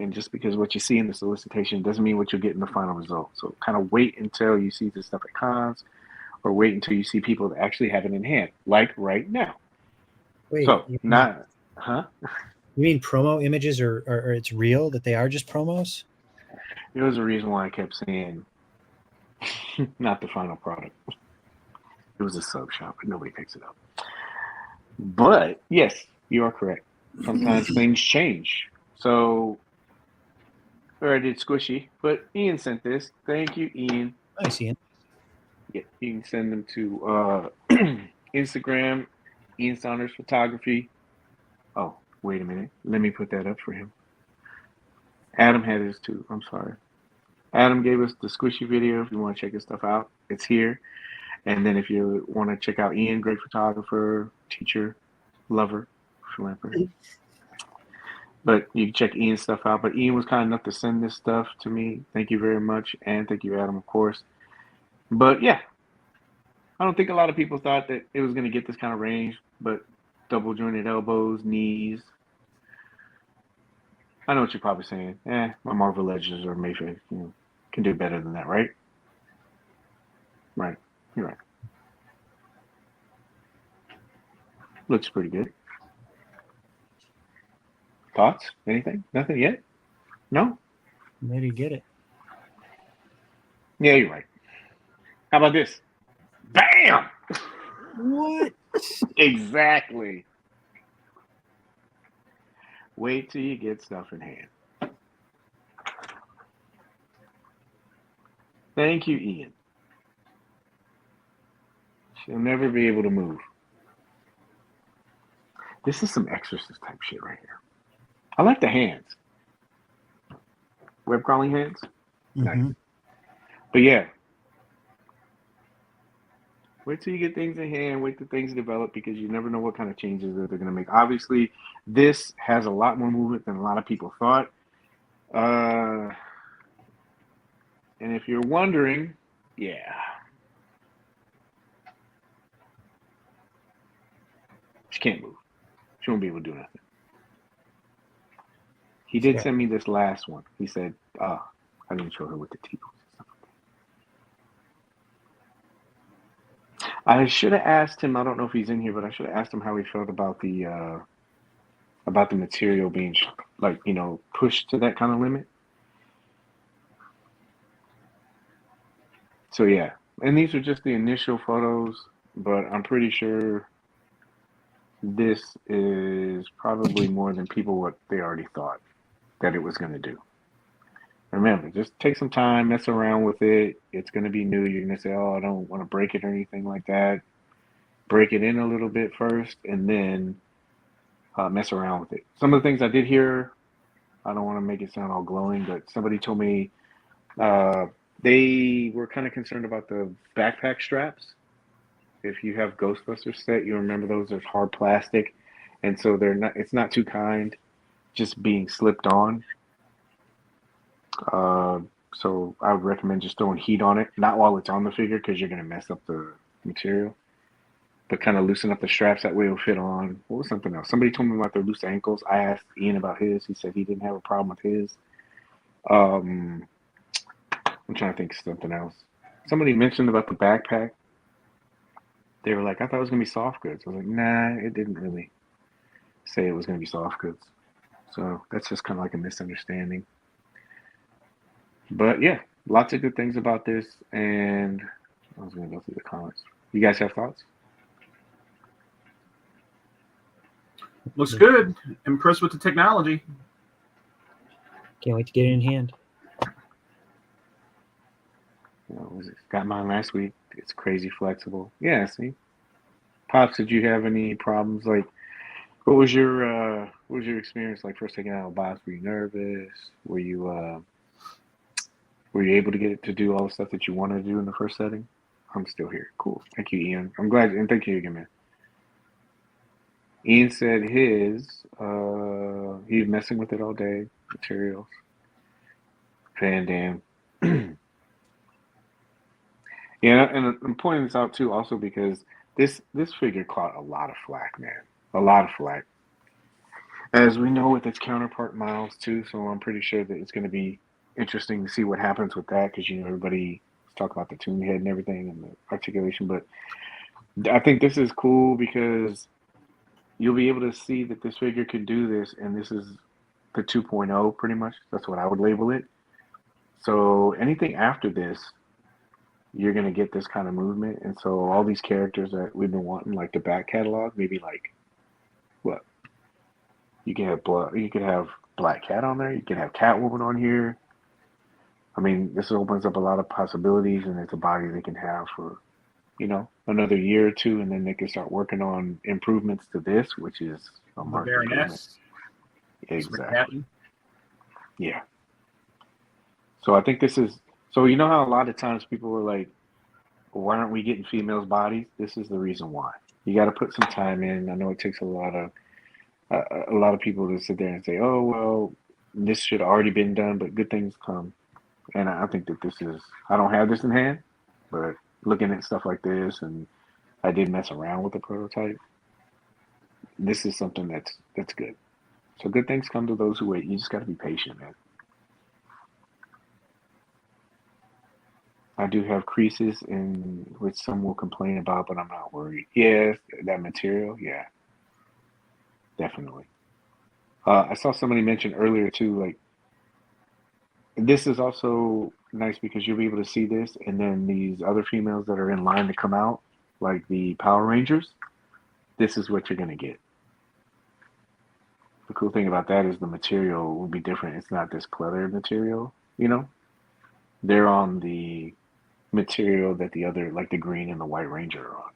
And just because what you see in the solicitation doesn't mean what you'll get in the final result. So kind of wait until you see this stuff at cons or wait until you see people that actually have it in hand, like right now. Wait, So, you mean promo images or it's real that they are just promos? There was a reason why I kept saying not the final product. It was a sub shop, but nobody picks it up. But yes, you are correct. Sometimes things change. So, or I did squishy, but Ian sent this. Thank you, Ian. Nice, Ian. Yeah, you can send them to Instagram, Ian Saunders Photography. Oh, wait a minute. Let me put that up for him. Adam had his too. I'm sorry. Adam gave us the squishy video. If you want to check his stuff out, it's here. And then if you want to check out Ian, great photographer, teacher, lover, philanthropist. But you can check Ian's stuff out. But Ian was kind enough to send this stuff to me. Thank you very much. And thank you, Adam, of course. But yeah, I don't think a lot of people thought that it was going to get this kind of range, but double jointed elbows, knees. I know what you're probably saying. My Marvel Legends or Mayfair, can do better than that, right? Right. You're right. Looks pretty good. Thoughts? Anything? Nothing yet? No? Maybe get it. Yeah, you're right. How about this? Bam! What? Exactly. Wait till you get stuff in hand. Thank you, Ian. She'll never be able to move. This is some Exorcist type shit right here. I like the hands. Web crawling hands. Mm-hmm. Nice. But yeah. Wait till you get things in hand. Wait till things develop because you never know what kind of changes that they're going to make. Obviously, this has a lot more movement than a lot of people thought. And if you're wondering, yeah. She can't move. She won't be able to do nothing. He did send me this last one. He said, I didn't show her with the teeth. I should have asked him, I don't know if he's in here, but I should have asked him how he felt about the material being pushed to that kind of limit. So yeah. And these are just the initial photos, but I'm pretty sure this is probably more than what they already thought that it was going to do. remember, just take some time, mess around with it. It's going to be new. You're going to say, oh, I don't want to break it or anything like that. Break it in a little bit first, and then mess around with it. Some of the things I did hear, I don't want to make it sound all glowing, but somebody told me they were kind of concerned about the backpack straps. If you have Ghostbusters set, you remember those are hard plastic, and so they're not. It's not too kind, just being slipped on. So I would recommend just throwing heat on it, not while it's on the figure because you're gonna mess up the material, but kind of loosen up the straps. That way it'll fit on. What was something else? Somebody told me about their loose ankles. I asked Ian about his. He said he didn't have a problem with his. I'm trying to think of something else. Somebody mentioned about the backpack. They were like, I thought it was gonna be soft goods. I was like, nah, it didn't really say it was gonna be soft goods. So that's just kind of like a misunderstanding. But yeah, lots of good things about this, and I was gonna go through the comments. You guys have thoughts? Looks good. Impressed with the technology. Can't wait to get it in hand. Got mine last week. It's crazy flexible. Yeah, see. Pops, did you have any problems? Like, what was your experience like first taking out a box? Were you nervous? Were you able to get it to do all the stuff that you wanted to do in the first setting? I'm still here. Cool. Thank you, Ian. I'm glad, and thank you again, man. Ian said he's messing with it all day. Materials. Van Damme. Yeah, and I'm pointing this out too, also because this figure caught a lot of flack, man. A lot of flack. As we know with its counterpart Miles too, so I'm pretty sure that it's going to be interesting to see what happens with that because everybody talk about the tune head and everything and the articulation, but I think this is cool because you'll be able to see that this figure can do this, and this is the 2.0 pretty much. That's what I would label it. So anything after this, you're going to get this kind of movement. And so all these characters that we've been wanting, like the back catalog, maybe like what? You can have Black Cat on there. You can have Catwoman on here. I mean, this opens up a lot of possibilities, and it's a body they can have for, another year or two, and then they can start working on improvements to this, which is a The marked improvement. Baroness. Exactly. Yeah. So I think this is, so you know how a lot of times people were like, why aren't we getting females' bodies? This is the reason why. You got to put some time in. I know it takes a lot of people to sit there and say, oh, well, this should have already been done, but good things come. And I think that this is, I don't have this in hand, but looking at stuff like this, and I did mess around with the prototype, this is something that's good. So good things come to those who wait. You just got to be patient, man. I do have creases in which some will complain about, but I'm not worried. Yes, that material, yeah, definitely. I saw somebody mention earlier too, like, this is also nice because you'll be able to see this, and then these other females that are in line to come out, like the Power Rangers, this is what you're going to get. The cool thing about that is the material will be different. It's not this pleather material, They're on the material that the other, like the green and the white Ranger are on.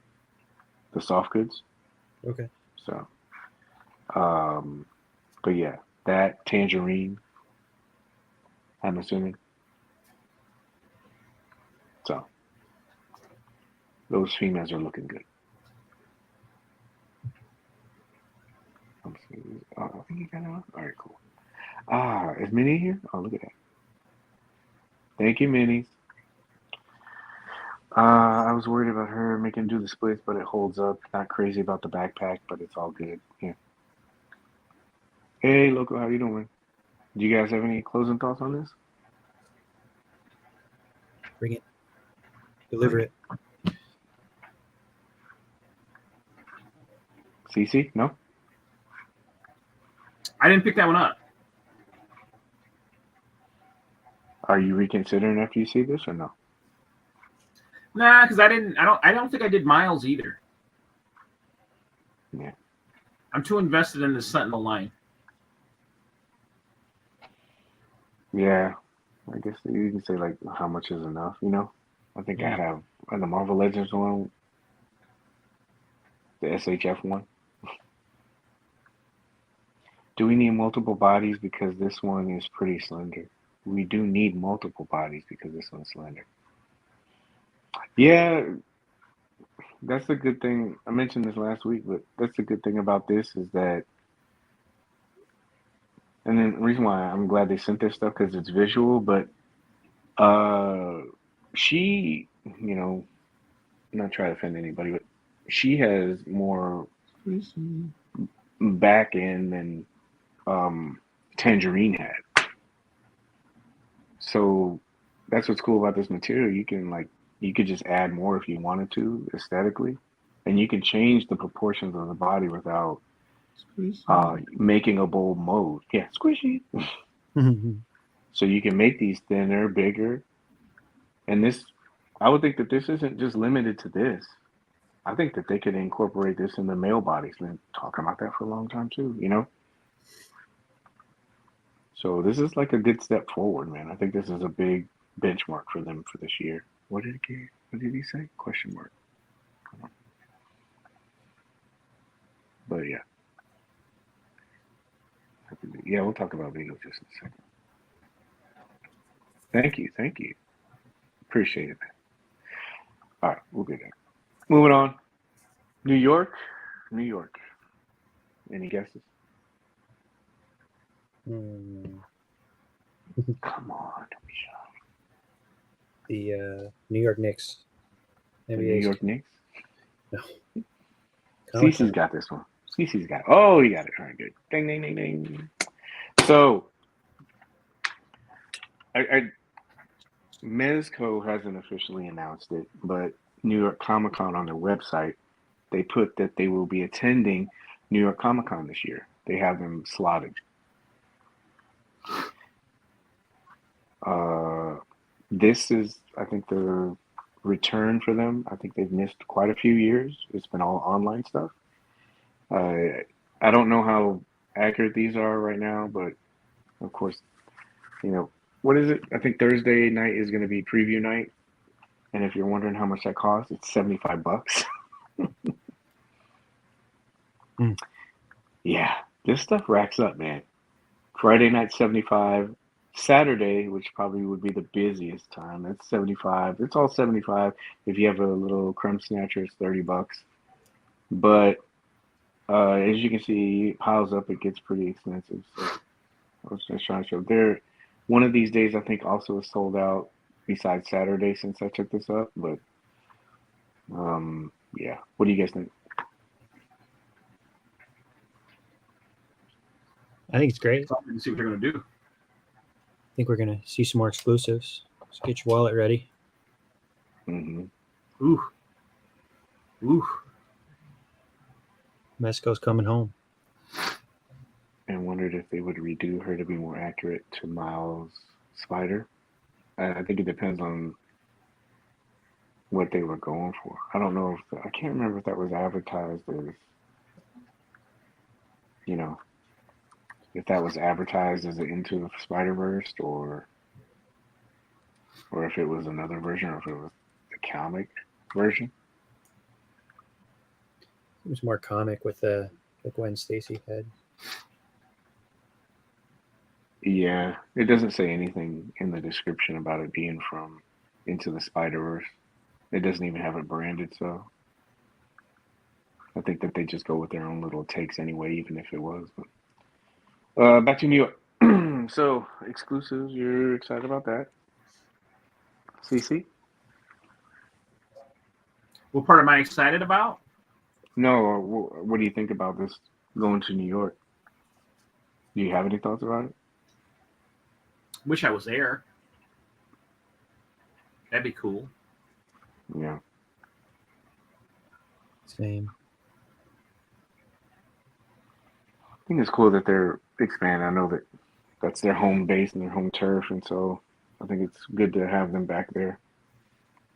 The soft goods. Okay. So, but yeah, that tangerine, I'm assuming. So, those females are looking good. I think you got it on. All right, cool. Is Minnie here? Oh, look at that. Thank you, Minnie. I was worried about her making do the splits, but it holds up. Not crazy about the backpack, but it's all good. Yeah. Hey, Loco, how you doing? Do you guys have any closing thoughts on this? Bring it. Deliver it. CC? No? I didn't pick that one up. Are you reconsidering after you see this or no? Nah, because I don't think I did Miles either. Yeah. I'm too invested in the Sentinel line. Yeah. I guess you can say like how much is enough, you know? I think I Yeah. have the Marvel Legends one, the SHF one. Do we need multiple bodies because this one is pretty slender? We do need multiple bodies because this one's slender. Yeah, that's a good thing. I mentioned this last week, but that's a good thing about this is that, and then the reason why I'm glad they sent this stuff because it's visual, but uh, she, you know, not trying to offend anybody, but she has more back end than Tangerine had. So that's what's cool about this material. You could just add more if you wanted to aesthetically, and you can change the proportions of the body without making a bold mode. Yeah, squishy. So you can make these thinner, bigger, and this. I would think that this isn't just limited to this. I think that they could incorporate this in the male bodies. Been talking about that for a long time too, you know. So this is like a good step forward, man. I think this is a big benchmark for them for this year. What did he? What did he say? Question mark. But yeah, yeah, we'll talk about Beetlejuice in a second. Thank you, appreciate it, man. All right, we'll get there. Moving on. New York, New York. Any guesses? Hmm. Come on, don't be shy. The New York Knicks. The New NBA's York Knicks. no. Cece's Comic-Con. got this one. Cece's got it. Oh, he got it. All right, good. Ding, ding, ding, ding. So, Mezco hasn't officially announced it, but New York Comic Con on their website, they put that they will be attending New York Comic Con this year. They have them slotted. This is, I think, the return for them. I think they've missed quite a few years. It's been all online stuff. I don't know how accurate these are right now, but of course, you know, what is it? I think Thursday night is going to be preview night. And if you're wondering how much that costs, it's $75. Yeah, this stuff racks up, man. Friday night, 75. Saturday, which probably would be the busiest time, that's 75. It's all 75. If you have a little crumb snatcher, it's $30. But as you can see, it piles up. It gets pretty expensive. So I was just trying to show there. One of these days, I think, also is sold out. Besides Saturday, since I took this up, but yeah. What do you guys think? I think it's great. Something to see what they're going to do. I think we're gonna see some more exclusives. Just get your wallet ready. Mm-hmm. Ooh. Mezco's coming home. And wondered if they would redo her to be more accurate to Miles Spider. I think it depends on what they were going for. I don't know if I can't remember if that was advertised as, you know, if that was advertised as an Into the Spider-Verse or if it was another version or if it was the comic version. It was more comic with the Gwen Stacy head. Yeah, it doesn't say anything in the description about it being from Into the Spider-Verse. It doesn't even have it branded, so I think that they just go with their own little takes anyway, even if it was. But back to New York. So exclusives, you're excited about that? CC? What part am I excited about? No, what do you think about this going to New York? Do you have any thoughts about it? Wish I was there. That'd be cool. Yeah. Same. I think it's cool that they're expanding. I know that that's their home base and their home turf, and so I think it's good to have them back there.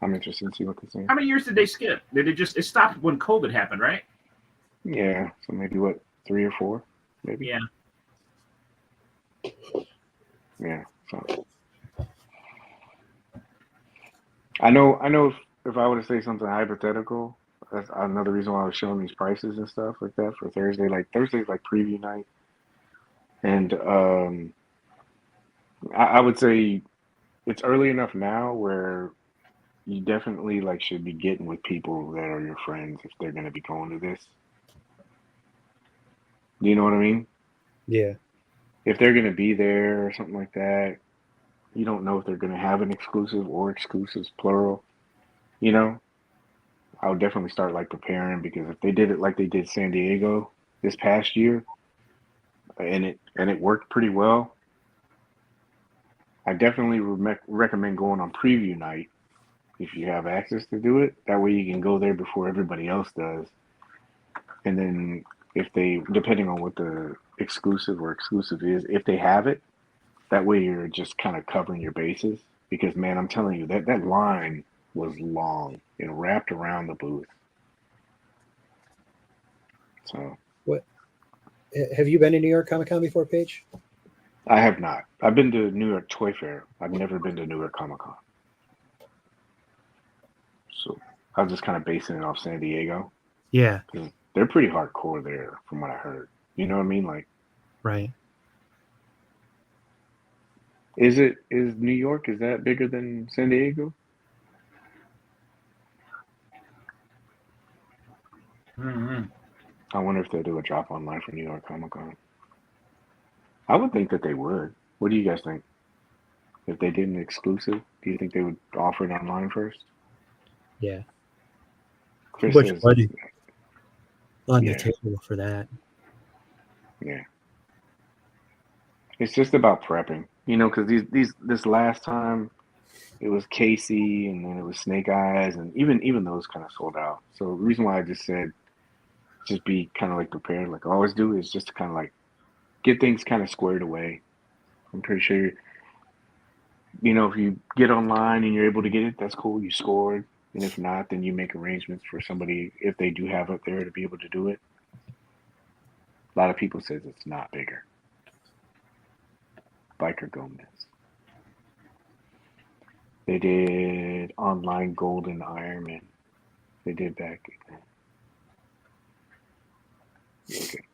I'm interested to see what they say. How many years did they skip? Did it stopped when COVID happened, right? Yeah, so maybe what, 3 or 4, maybe. Yeah. Yeah. So I know. If I were to say something hypothetical, that's another reason why I was showing these prices and stuff like that for Thursday. Like Thursday's like preview night, and I would say it's early enough now where you definitely like should be getting with people that are your friends if they're going to be going to this. Do you know what I mean? Yeah. If they're going to be there or something like that, you don't know if they're going to have an exclusive or exclusives plural. You know, I would definitely start like preparing because if they did it like they did San Diego this past year, and it worked pretty well, I definitely recommend going on preview night if you have access to do it. That way you can go there before everybody else does, and then if they, depending on what the exclusive is, if they have it, that way you're just kind of covering your bases. Because man, I'm telling you that line was long and wrapped around the booth. So What have you been to New York Comic Con before, Paige? I have not. I've been to New York Toy Fair. I've never been to New York Comic Con. So I was just kind of basing it off San Diego. Yeah. Because they're pretty hardcore there, from what I heard. You know what I mean? Like, right. Is New York, is that bigger than San Diego? Mm-hmm. I wonder if they'll do a drop online for New York Comic Con. I would think that they would. What do you guys think? If they did an exclusive, do you think they would offer it online first? Yeah. Chris Much says, money on the yeah, table for that. yeah. It's just about prepping, you know, because this last time it was Casey and then it was Snake Eyes and even those kind of sold out. So the reason why I just said just be kind of like prepared, like I always do, is just to kind of like get things kind of squared away. I'm pretty sure, you know, if you get online and you're able to get it, that's cool. You scored. And if not, then you make arrangements for somebody, if they do have it there, to be able to do it. A lot of people says it's not bigger. Biker Gomez. They did online Golden Ironman. They did back. Okay.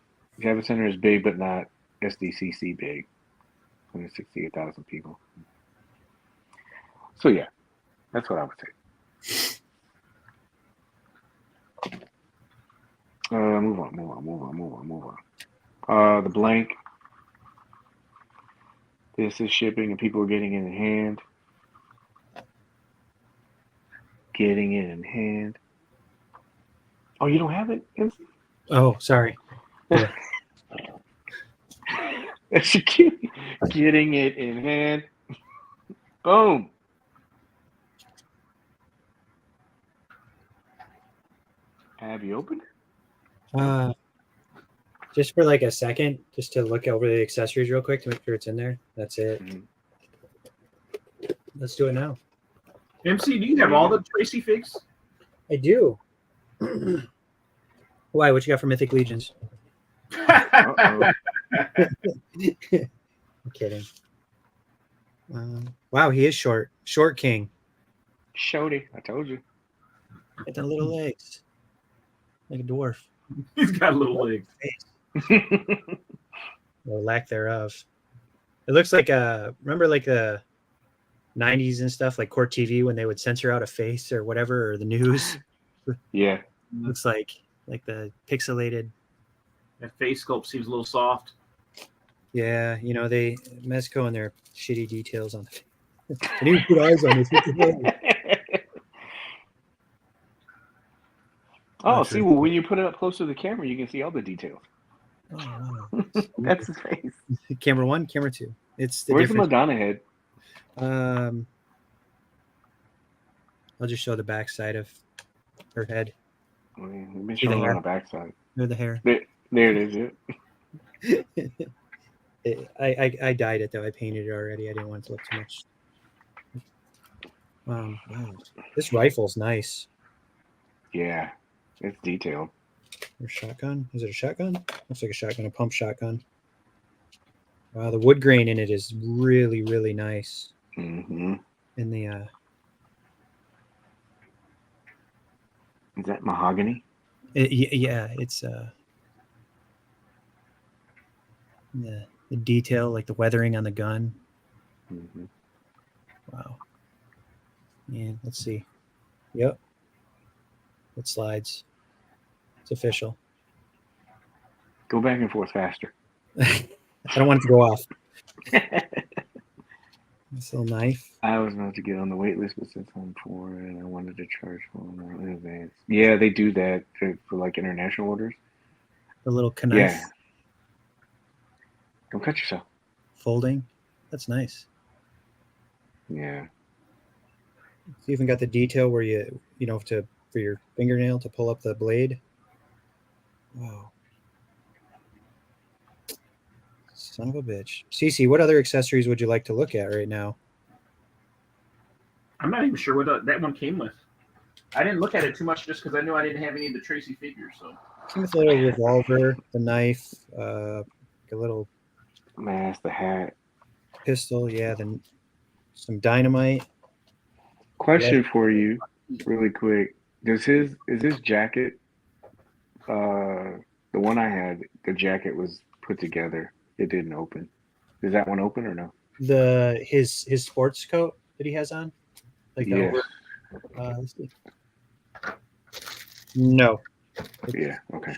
Javits Center is big, but not SDCC big. 168,000 people. So yeah, that's what I would say. Move on. The blank. This is shipping and people are getting it in hand. Getting it in hand. Oh, you don't have it? Oh, sorry. Yeah. That's cute. Getting it in hand. Boom. Have you opened it? Just for like a second, just to look over the accessories real quick to make sure it's in there. That's it. Mm-hmm. Let's do it now. MC, do you have all the Tracy figs? I do. Why? What you got for Mythic Legions? Uh-oh. I'm kidding. Wow, he is short. Short king. Shorty, I told you. Got the little legs. Like a dwarf. He's got little legs. Or lack thereof. It looks like remember like the 90s and stuff, like Court TV when they would censor out a face or whatever, or the news. Yeah. Looks like the pixelated. That face sculpt seems a little soft. Yeah, you know, they Mezco and their shitty details on the face. I need to put eyes on this. Oh, see, well, when you put it up close to the camera, you can see all the details. Oh, wow. That's his face. Camera 1, camera 2. It's the Where's difference. the Madonna head? I'll just show the back side of her head. We've been showing on the backside. Or the hair. There it is. I dyed it though. I painted it already. I didn't want it to look too much. Wow. This rifle's nice. Yeah, it's detailed. Or shotgun? Is it a shotgun? Looks like a shotgun, a pump shotgun. Wow, the wood grain in it is really, really nice. Mm-hmm. In the Is that mahogany? Yeah, it's the detail, like the weathering on the gun. Mm-hmm. Wow. Yeah, let's see. Yep. It slides. It's official. Go back and forth faster. I don't want it to go off. This little knife. I was about to get on the wait list, but since I'm poor and I wanted to charge for them in advance. Yeah, they do that for like international orders. The little knife Yeah. Don't cut yourself. folding. That's nice. Yeah. It's even got the detail where for your fingernail to pull up the blade. Wow. Son of a bitch. Cece, what other accessories would you like to look at right now? I'm not even sure what that one came with. I didn't look at it too much just because I knew I didn't have any of the Tracy figures. So Came with a little revolver, the knife, a little Mask, the hat. pistol. Yeah, then some dynamite. Question for you, really quick. Is his jacket the one I had, the jacket was put together. It didn't open. Is that one open or no? His sports coat that he has on, like the Yes. over. Let's see. No. Yeah. Okay.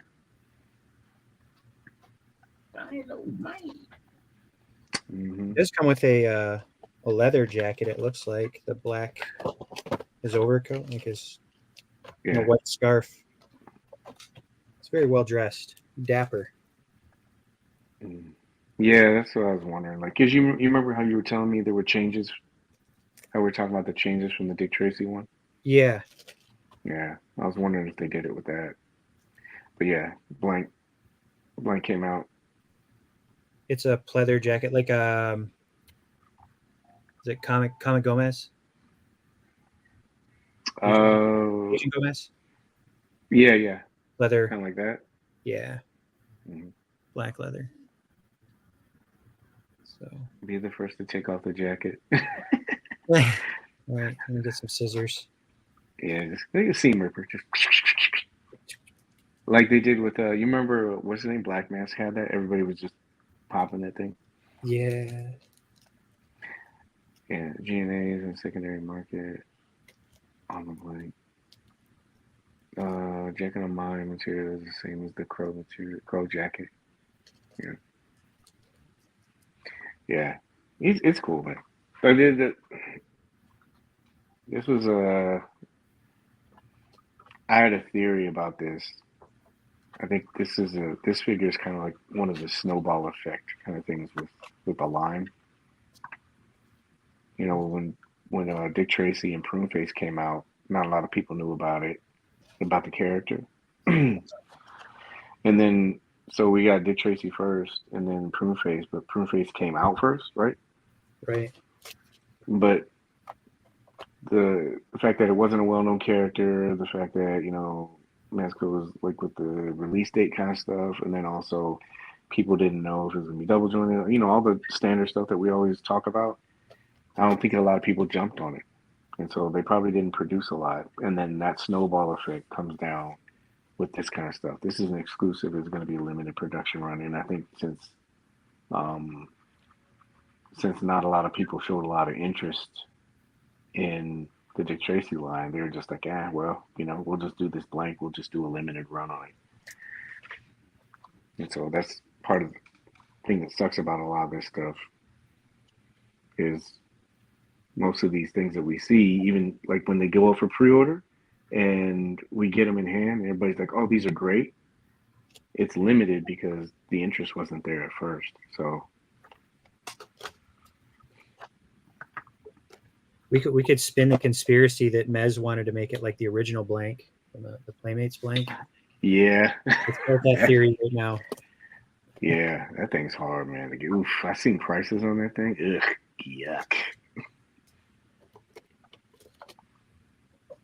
Mm-hmm. It does come with a leather jacket. It looks like the black, his overcoat, like his white scarf. It's very well dressed, dapper. Mm. Yeah, that's what I was wondering. Like, cause you remember how you were telling me there were changes? How we were talking about the changes from the Dick Tracy one? Yeah. Yeah, I was wondering if they did it with that. But yeah, blank came out. It's a pleather jacket, like is it Comic Gomez? Asian Gomez? Yeah. Leather. Kind of like that. Yeah. Mm-hmm. Black leather. So be the first to take off the jacket. All right, let me get some scissors. Yeah, just like a seam ripper, just like they did with you remember what's his name? Black Mask had that. Everybody was just popping that thing. Yeah. Yeah, G&As and secondary market on the blank. Jacket on mine material is the same as the crow jacket. Yeah. Yeah. It's cool, man. I did that. This was I had a theory about this. I think this figure is kind of like one of the snowball effect kind of things with the line. You know, when Dick Tracy and Pruneface came out, not a lot of people knew about the character. And then so we got Dick Tracy first, and then Pruneface, but Pruneface came out first, right? Right. But the fact that it wasn't a well-known character, the fact that Mezco was like with the release date kind of stuff, and then also people didn't know if it was gonna be double jointed, all the standard stuff that we always talk about. I don't think a lot of people jumped on it, and so they probably didn't produce a lot. And then that snowball effect comes down with this kind of stuff. This is an exclusive. It's going to be a limited production run, and I think since not a lot of people showed a lot of interest in the Dick Tracy line, they were just like, we'll just do this blank. We'll just do a limited run on it. And so that's part of the thing that sucks about a lot of this stuff is most of these things that we see, even like when they go up for pre-order and we get them in hand, and everybody's like, oh, these are great. It's limited because the interest wasn't there at first. So we could spin the conspiracy that Mez wanted to make it like the original blank from the Playmates blank. Yeah. Let's start that theory right now. Yeah, that thing's hard, man. Like, oof, I seen prices on that thing. Ugh, yuck.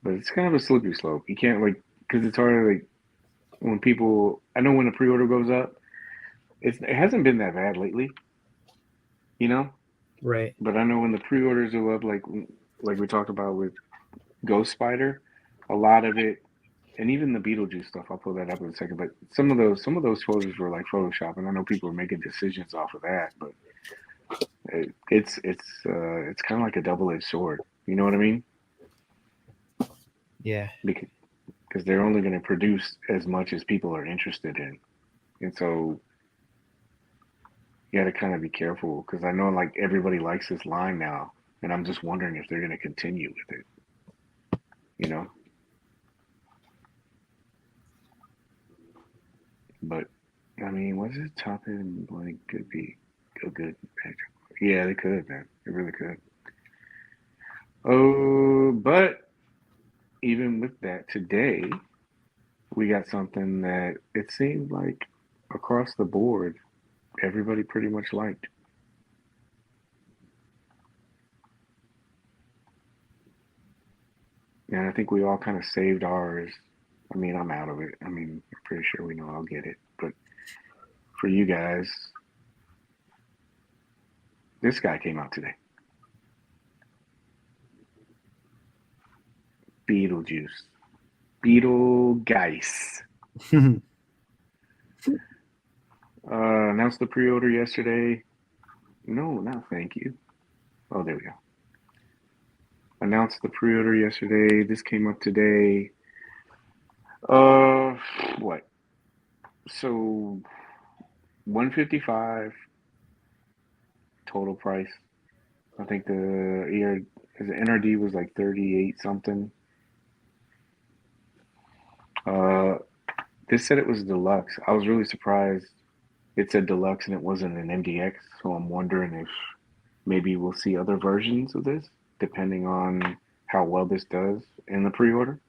But it's kind of a slippery slope. You can't because it's hard I know when the pre-order goes up, it hasn't been that bad lately, Right. But I know when the pre-orders go up, like we talked about with Ghost Spider, a lot of it and even the Beetlejuice stuff, I'll pull that up in a second. But some of those photos were like Photoshop, and I know people are making decisions off of that. But it's kind of like a double-edged sword. You know what I mean? Yeah. Because they're only going to produce as much as people are interested in, and so you got to kind of be careful. Because I know like everybody likes this line now, and I'm just wondering if they're going to continue with it. You know. But I mean, was it top end blank could be a good matchup? Yeah, they could, man. They really could. Oh, but even with that, today we got something that it seemed like across the board, everybody pretty much liked. And I think we all kind of saved ours. I mean, I'm out of it. I mean, I'm pretty sure we know I'll get it. But for you guys, this guy came out today. Beetlejuice. Beetlejuice. Announced the pre-order yesterday. No, not thank you. Oh, there we go. Announced the pre-order yesterday. This came up today. What? So, 155 total price. I think the NRD was like 38 something. This said it was deluxe. I was really surprised it said deluxe and it wasn't an MDX. So I'm wondering if maybe we'll see other versions of this, depending on how well this does in the pre-order.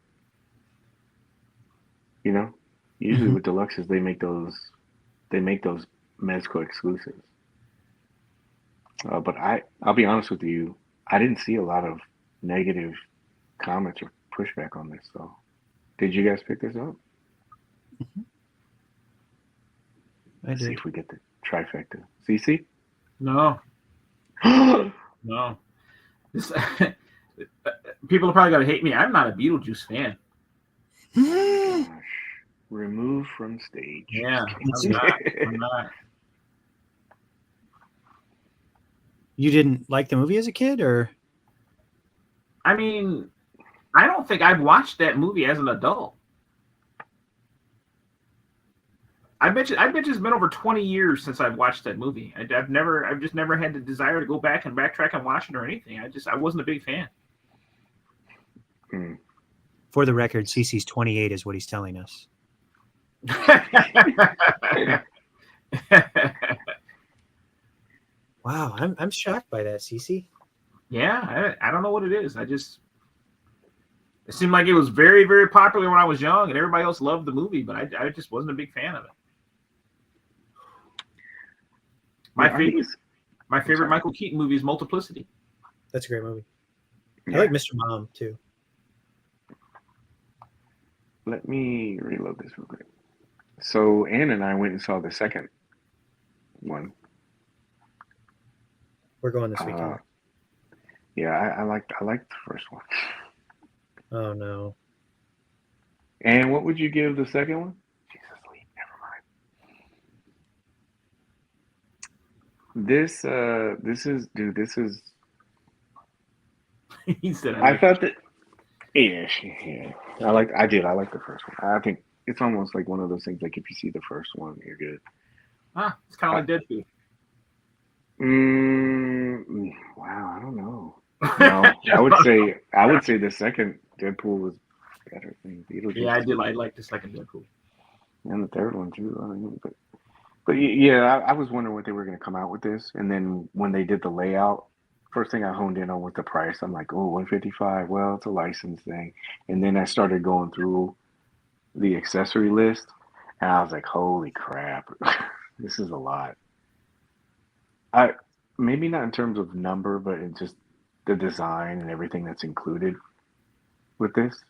You know, usually with deluxes they make those Mezco exclusives. But I'll be honest with you, I didn't see a lot of negative comments or pushback on this. So, did you guys pick this up? I See did. if we get the trifecta. CC? No. No. This, people are probably going to hate me. I'm not a Beetlejuice fan. Gosh. Remove from stage. Yeah, I'm not. You didn't like the movie as a kid, or? I mean, I don't think I've watched that movie as an adult. I bet you it's been over 20 years since I've watched that movie. I've just never had the desire to go back and backtrack and watch it or anything. I wasn't a big fan. For the record, CC's 28 is what he's telling us. Wow, I'm shocked by that, CC. Yeah, I don't know what it is. It seemed like it was very, very popular when I was young, and everybody else loved the movie, but I just wasn't a big fan of it. My favorite Michael Keaton movie is Multiplicity. That's a great movie. Yeah. I like Mr. Mom too. Let me reload this real quick. So Ann and I went and saw the second one. We're going this weekend. Yeah, I liked the first one. Oh no. And what would you give the second one? Jesus, Lee, never mind. This is. He said, I thought that. Yeah. I like the first one. I think it's almost like one of those things. Like if you see the first one, you're good. It's kind of like Deadpool. Wow, I don't know. No, I would say the second Deadpool was better than Beetlejuice. Yeah, I like the second Deadpool. And the third one too. I mean, but yeah, I was wondering what they were going to come out with this, and then when they did the layout, first thing I honed in on was the price. I'm like, oh, 155. Well, it's a license thing, and then I started going through the accessory list, and I was like, holy crap, this is a lot. Maybe not in terms of number, but in just the design and everything that's included with this.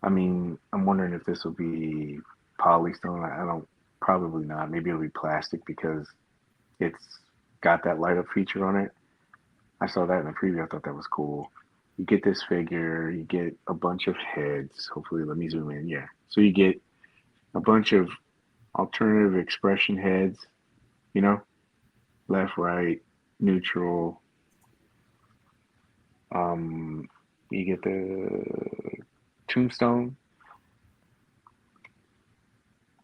I mean, I'm wondering if this will be polystone. I don't, probably not. Maybe it'll be plastic because it's got that light up feature on it. I saw that in the preview. I thought that was cool. You get this figure, you get a bunch of heads. Hopefully, let me zoom in. Yeah. So you get a bunch of alternative expression heads, you know, left, right, neutral. You get the tombstone.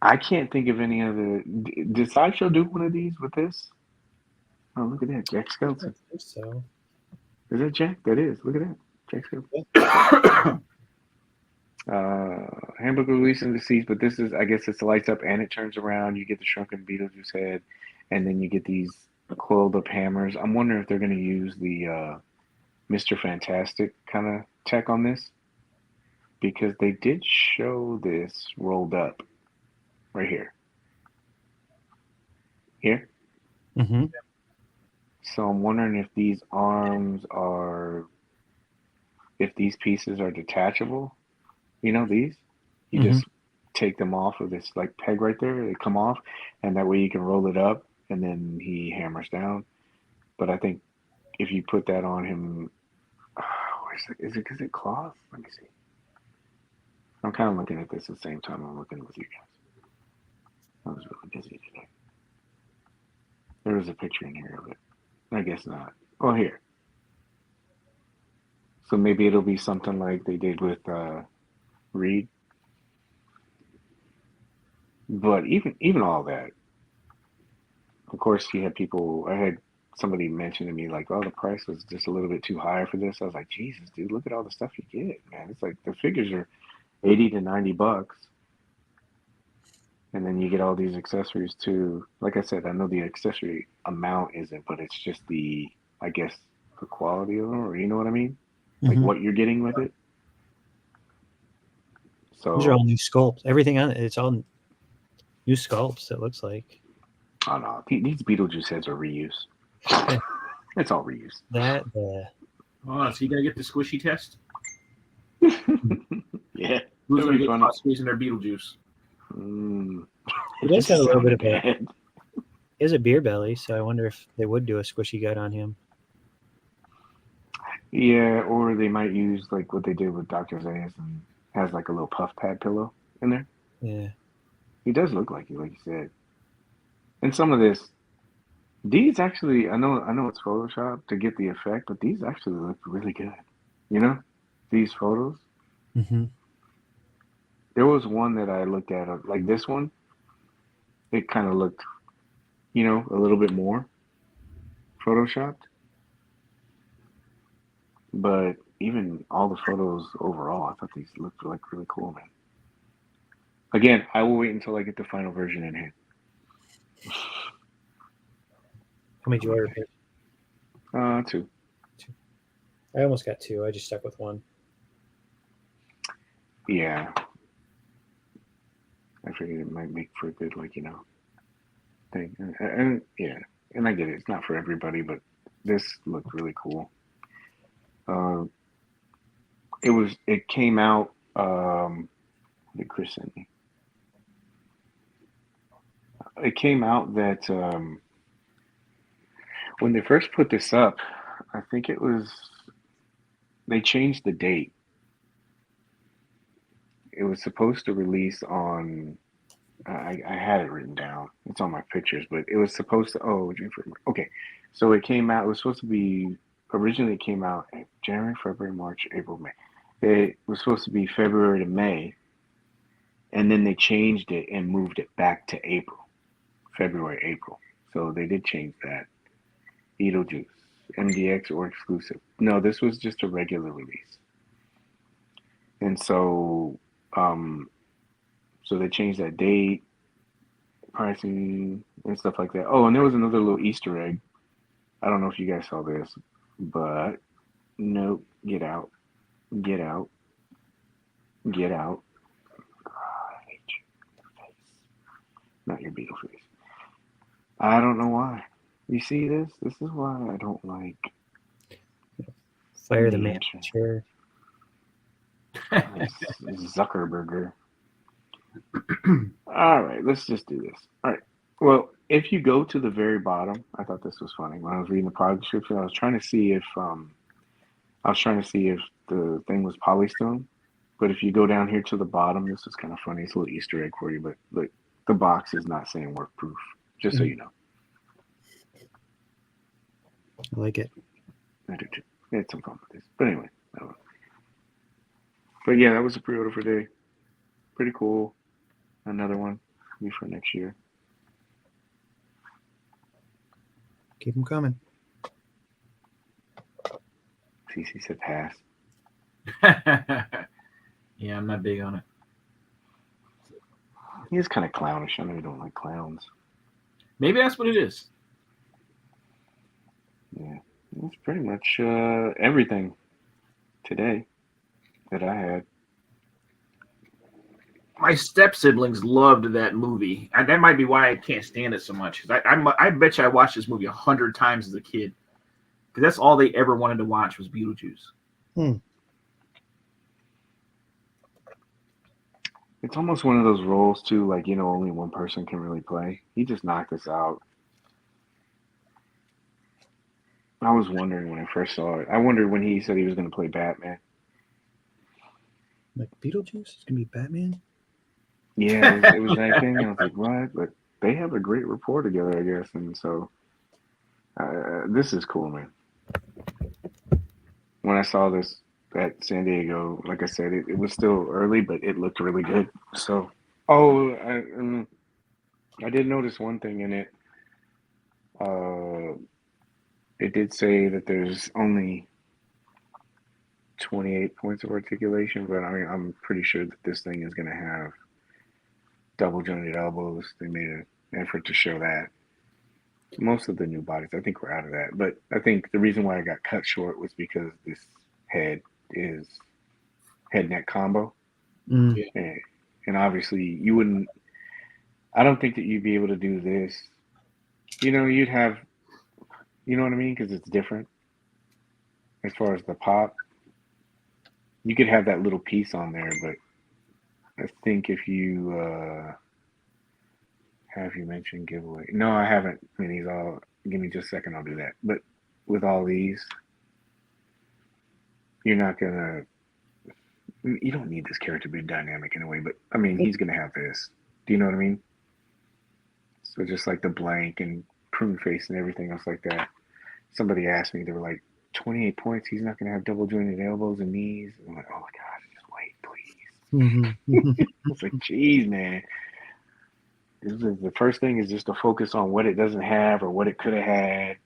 I can't think of any other. Did Sideshow do one of these with this? Oh, look at that, Jack I Skeleton. think so. Is that Jack? That is. Look at that, Jack Skeleton. Handbook release in the seats, but this is, I guess, it's lights up and it turns around. You get the shrunken Beetlejuice head, and then you get these coiled up hammers. I'm wondering if they're going to use the Mr. Fantastic kind of tech on this, because they did show this rolled up right here. Here. Mm-hmm. So I'm wondering if these arms are, if these pieces are detachable. You know these? You Mm-hmm. just take them off of this like peg right there. They come off, and that way you can roll it up, and then he hammers down. But I think if you put that on him, is it because it cloth? Let me see. I'm kind of looking at this at the same time I'm looking with you guys. I was really busy today. There was a picture in here of it. I guess not. Oh, here. So maybe it'll be something like they did with Reed. But even all that, of course, you had people. I had somebody mention to me like, "Oh, the price was just a little bit too high for this." I was like, "Jesus, dude, look at all the stuff you get, man! It's like the figures are $80 to $90, and then you get all these accessories too. Like I said, I know the accessory amount isn't, but it's just the, I guess, the quality of them, or you know what I mean, like Mm-hmm. what you're getting with it. These are all So, new sculpts. Everything on it, it's all new sculpts. It looks like I don't know. These Beetlejuice heads are reuse. It's all reuse. that. Oh, so you gotta get the squishy test? Yeah, Who's that'd gonna be get funny. caught squeezing their Beetlejuice? It does have a little bit of a. bad. He has a beer belly, so I wonder if they would do a squishy gut on him. Yeah, or they might use like what they did with Dr. Zayas and has like a little puff pad pillow in there. Yeah. He does look like you said. And some of this, these actually, I know it's Photoshop to get the effect, but these actually look really good. You know, these photos. Mm-hmm. There was one that I looked at, like this one. It kind of looked, a little bit more photoshopped. But even all the photos overall, I thought these looked like really cool, man. Again, I will wait until I get the final version in hand. How many did you order? Okay. 2. I almost got 2. I just stuck with 1. Yeah. I figured it might make for a good, thing. And yeah, and I get it. It's not for everybody, but this looked really cool. It came out, what did Chris send me? It came out that when they first put this up, I think they changed the date. It was supposed to release on, I had it written down. It's on my pictures, but it was supposed to, okay. So it was supposed to be, originally it came out in January, February, March, April, May. It was supposed to be February to May, and then they changed it and moved it back to April, February, April. So they did change that. Beetlejuice, MDX or exclusive. No, this was just a regular release. And so, so they changed that date, pricing, and stuff like that. Oh, and there was another little Easter egg. I don't know if you guys saw this, but nope. Get out. Get out. Get out. God, I hate your face. Not your beetle face. I don't know why. You see this? This is why I don't like Fire the man chair. Zuckerberger. All right, let's just do this. All right. Well, if you go to the very bottom, I thought this was funny. When I was reading the product description, I was trying to see if I was trying to see if the thing was polystone, but if you go down here to the bottom, this is kind of funny. It's a little Easter egg for you, but look, the box is not saying work proof. Just so you know. I like it. I do too. I had some fun with this, but anyway. But yeah, that was a pre-order for today. Pretty cool. Another one, maybe for next year. Keep them coming. CC said pass. Yeah, I'm not big on it. He is kind of clownish. I know you don't like clowns. Maybe that's what it is. Yeah, that's pretty much everything today that I had. My step siblings loved that movie. And that might be why I can't stand it so much. I bet you I watched this movie 100 times as a kid. Because that's all they ever wanted to watch was Beetlejuice. It's almost one of those roles too, like, you know, only one person can really play. He just knocked us out. I was wondering when I first saw it. I wondered when he said he was going to play Batman. Like Beetlejuice is gonna be Batman. Yeah, it was that thing. I was like, what? But they have a great rapport together, I guess. And so this is cool, man. When I saw this at San Diego, like I said, it was still early, but it looked really good. So, I did notice one thing in it. It did say that there's only 28 points of articulation, but I mean, I'm pretty sure that this thing is going to have double jointed elbows. They made an effort to show that. Most of the new bodies, I think we're out of that. But I think the reason why I got cut short was because this head is head neck combo. And obviously you wouldn't, I don't think that you'd be able to do this. You know, you'd have, you know what I mean? Because it's different as far as the pop. You could have that little piece on there, but I think if you have you mentioned giveaway? No, I haven't. I mean, he's all. Give me just a second. I'll do that. But with all these, you're not gonna. You don't need this character to be dynamic in a way, but I mean, he's gonna have this. Do you know what I mean? So just like the blank and prune face and everything else like that. Somebody asked me, they were like, 28 points. He's not gonna have double jointed elbows and knees. I'm like, oh my gosh, just wait, please. It's like, geez, man. This is, the first thing is just to focus on what it doesn't have or what it could have had.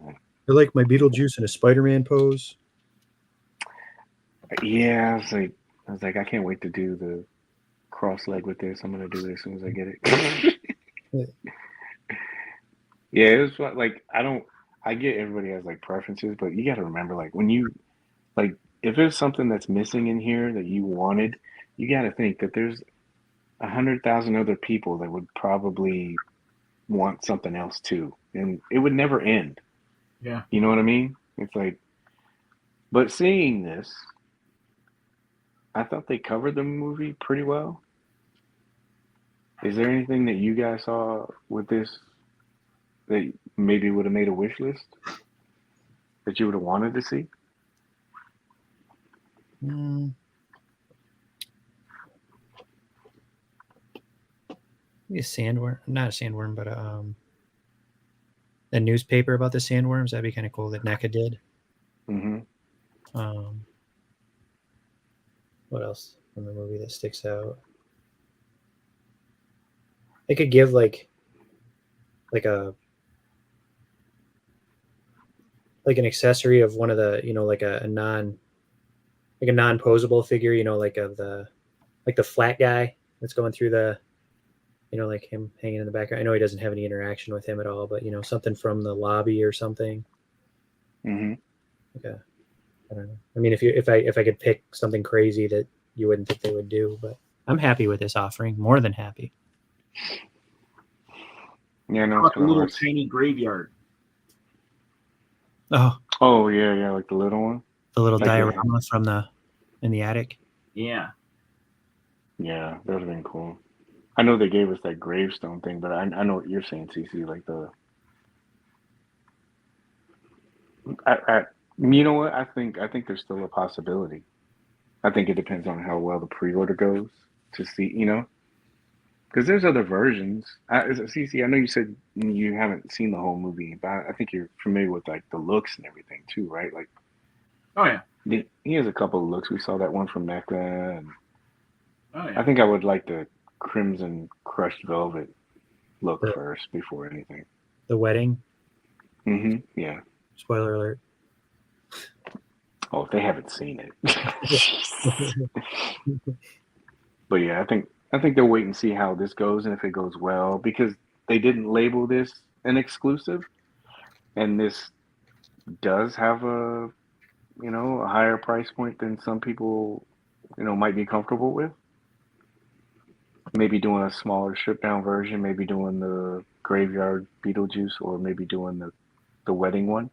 I like my Beetlejuice in a Spider-Man pose. Yeah, I was like, I can't wait to do the cross leg with this. I'm gonna do it as soon as I get it. Yeah, it was like I get everybody has like preferences, but you got to remember, like when you like if there's something that's missing in here that you wanted, you got to think that there's 100,000 other people that would probably want something else too, and it would never end. Yeah, you know what I mean? It's like, but seeing this, I thought they covered the movie pretty well. Is there anything that you guys saw with this that maybe would have made a wish list that you would have wanted to see? Maybe a sandworm, not a sandworm, but a newspaper about the sandworms. That'd be kind of cool that NECA did. What else from the movie that sticks out? They could give like an accessory of one of the, you know, like a non-posable figure, you know, like of the flat guy that's going through the, you know, like him hanging in the background. I know he doesn't have any interaction with him at all, but you know, something from the lobby or something. Okay. I don't know. I mean, if I could pick something crazy that you wouldn't think they would do, but I'm happy with this offering, more than happy. Yeah, no, like a little tiny graveyard. Oh yeah, like the little one, the little like diorama from in the attic. Yeah, that would have been cool. I know they gave us that gravestone thing, but I know what you're saying, CC. Like You know what? I think there's still a possibility. I think it depends on how well the pre-order goes to see, because there's other versions. CC, I know you said you haven't seen the whole movie, but I think you're familiar with like the looks and everything too, right? Like, Oh yeah. he has a couple of looks. We saw that one from Mecca, and Oh I yeah. think I would like the Crimson Crushed Velvet look The, first before anything. the wedding. Yeah. Spoiler alert. Oh, if they haven't seen it. Jesus. But yeah, I think they'll wait and see how this goes and if it goes well because they didn't label this an exclusive, and this does have a higher price point than some people might be comfortable with. Maybe doing a smaller stripped down version, maybe doing the graveyard Beetlejuice, or maybe doing the wedding one,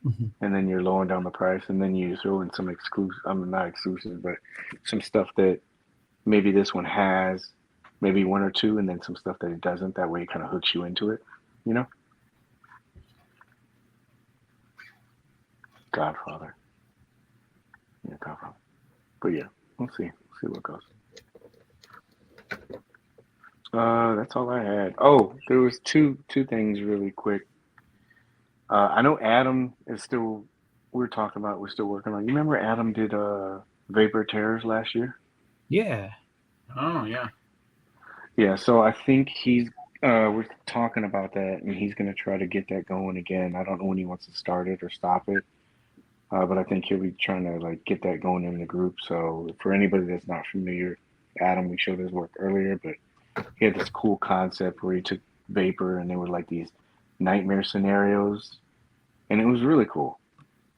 Mhm. and then you're lowering down the price, and then you throw in some exclusive. I mean, not exclusive, but some stuff that maybe this one has, maybe one or two, and then some stuff that it doesn't. That way, it kind of hooks you into it. You know, Godfather. Yeah, Godfather. But yeah, we'll see. We'll see what goes. That's all I had. Oh, there was two things really quick. I know Adam is still. We're talking about. We're still working on. You remember Adam did Vapor Terrors last year? Yeah. Oh yeah. Yeah. So I think he's. We're talking about that, and he's gonna try to get that going again. I don't know when he wants to start it or stop it, but I think he'll be trying to like get that going in the group. So for anybody that's not familiar, Adam, we showed his work earlier, but he had this cool concept where he took vapor and there were like these nightmare scenarios, and it was really cool.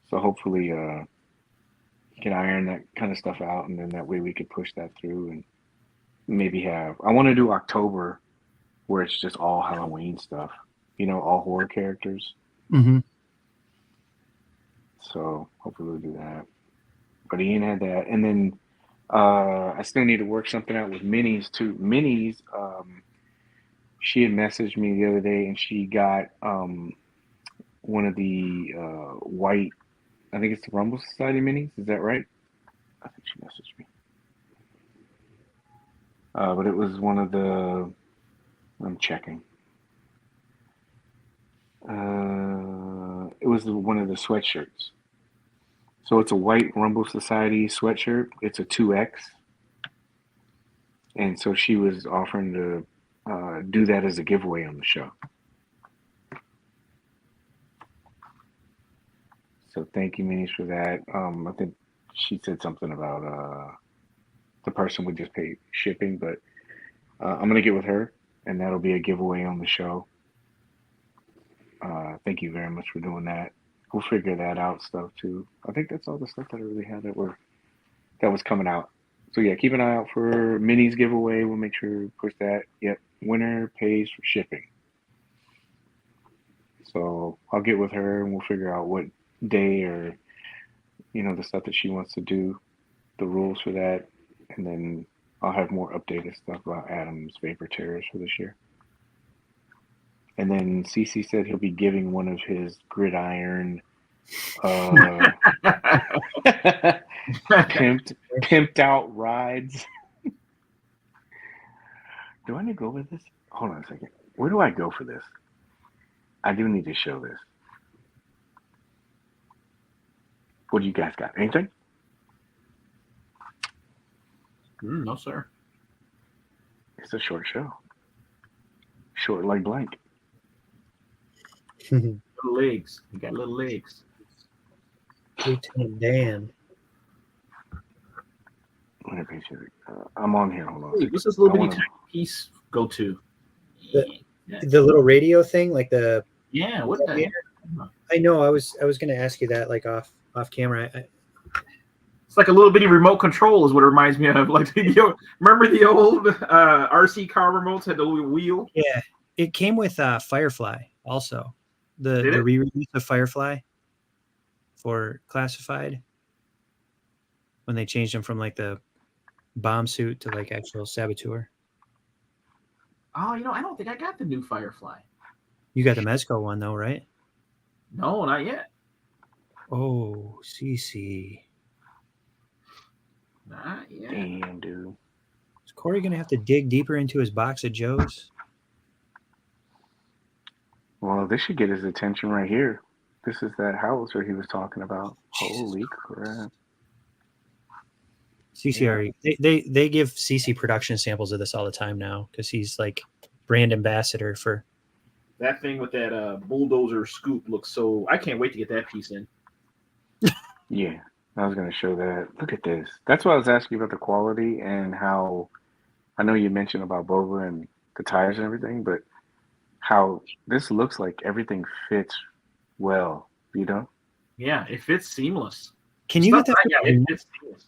So hopefully, he can iron that kind of stuff out, and then that way we could push that through and maybe have. I want to do October where it's just all Halloween stuff, all horror characters. Mm-hmm. So hopefully we'll do that. But Ian had that, and then I still need to work something out with Minis too. Minis, she had messaged me the other day, and she got one of the white. I think it's the Rumble Society Minis. Is that right? I think she messaged me. But it was one of the. I'm checking. It was one of the sweatshirts. So it's a white Rumble Society sweatshirt. It's a 2X. And so she was offering to do that as a giveaway on the show. So thank you, Minis, for that. I think she said something about the person would just pay shipping, but I'm going to get with her, and that'll be a giveaway on the show. Thank you very much for doing that. We'll figure that out stuff too. I think that's all the stuff that I really had that was coming out. So yeah, keep an eye out for Minis giveaway. We'll make sure to push that. Yep, winner pays for shipping. So I'll get with her and we'll figure out what day or the stuff that she wants to do, the rules for that, and then I'll have more updated stuff about Adam's Vapor Terrors for this year. And then CC said he'll be giving one of his gridiron pimped out rides. Do I need to go with this? Hold on a second. Where do I go for this? I do need to show this. What do you guys got? Anything? No, sir. It's a short show. Short like blank. Little legs. You got little legs. Lieutenant Dan. I'm on here. Hold on. Hey, what's this little bitty tiny piece go to? The little radio thing, like the. Yeah. What the heck? I know. I was going to ask you that, like off camera. It's like a little bitty remote control, is what it reminds me of. Like, remember the old RC car remotes had the little wheel? Yeah, it came with Firefly also. The re-release of Firefly for Classified, when they changed him from like the bomb suit to like actual saboteur. Oh, I don't think I got the new Firefly. You got the Mezco one though, right? No, not yet. Oh, CC. Not yet. Damn, dude. Is Corey gonna have to dig deeper into his box of Joes? Well, this should get his attention right here. This is that house where he was talking about. Jesus Holy crap. CC they give CC production samples of this all the time now because he's like brand ambassador for. That thing with that bulldozer scoop looks so. I can't wait to get that piece in. Yeah, I was going to show that. Look at this. That's why I was asking about the quality and how I know you mentioned about Boba and the tires and everything, but how this looks like everything fits well, you know? Yeah, it fits seamless. Can you get that? Yeah, it fits seamless.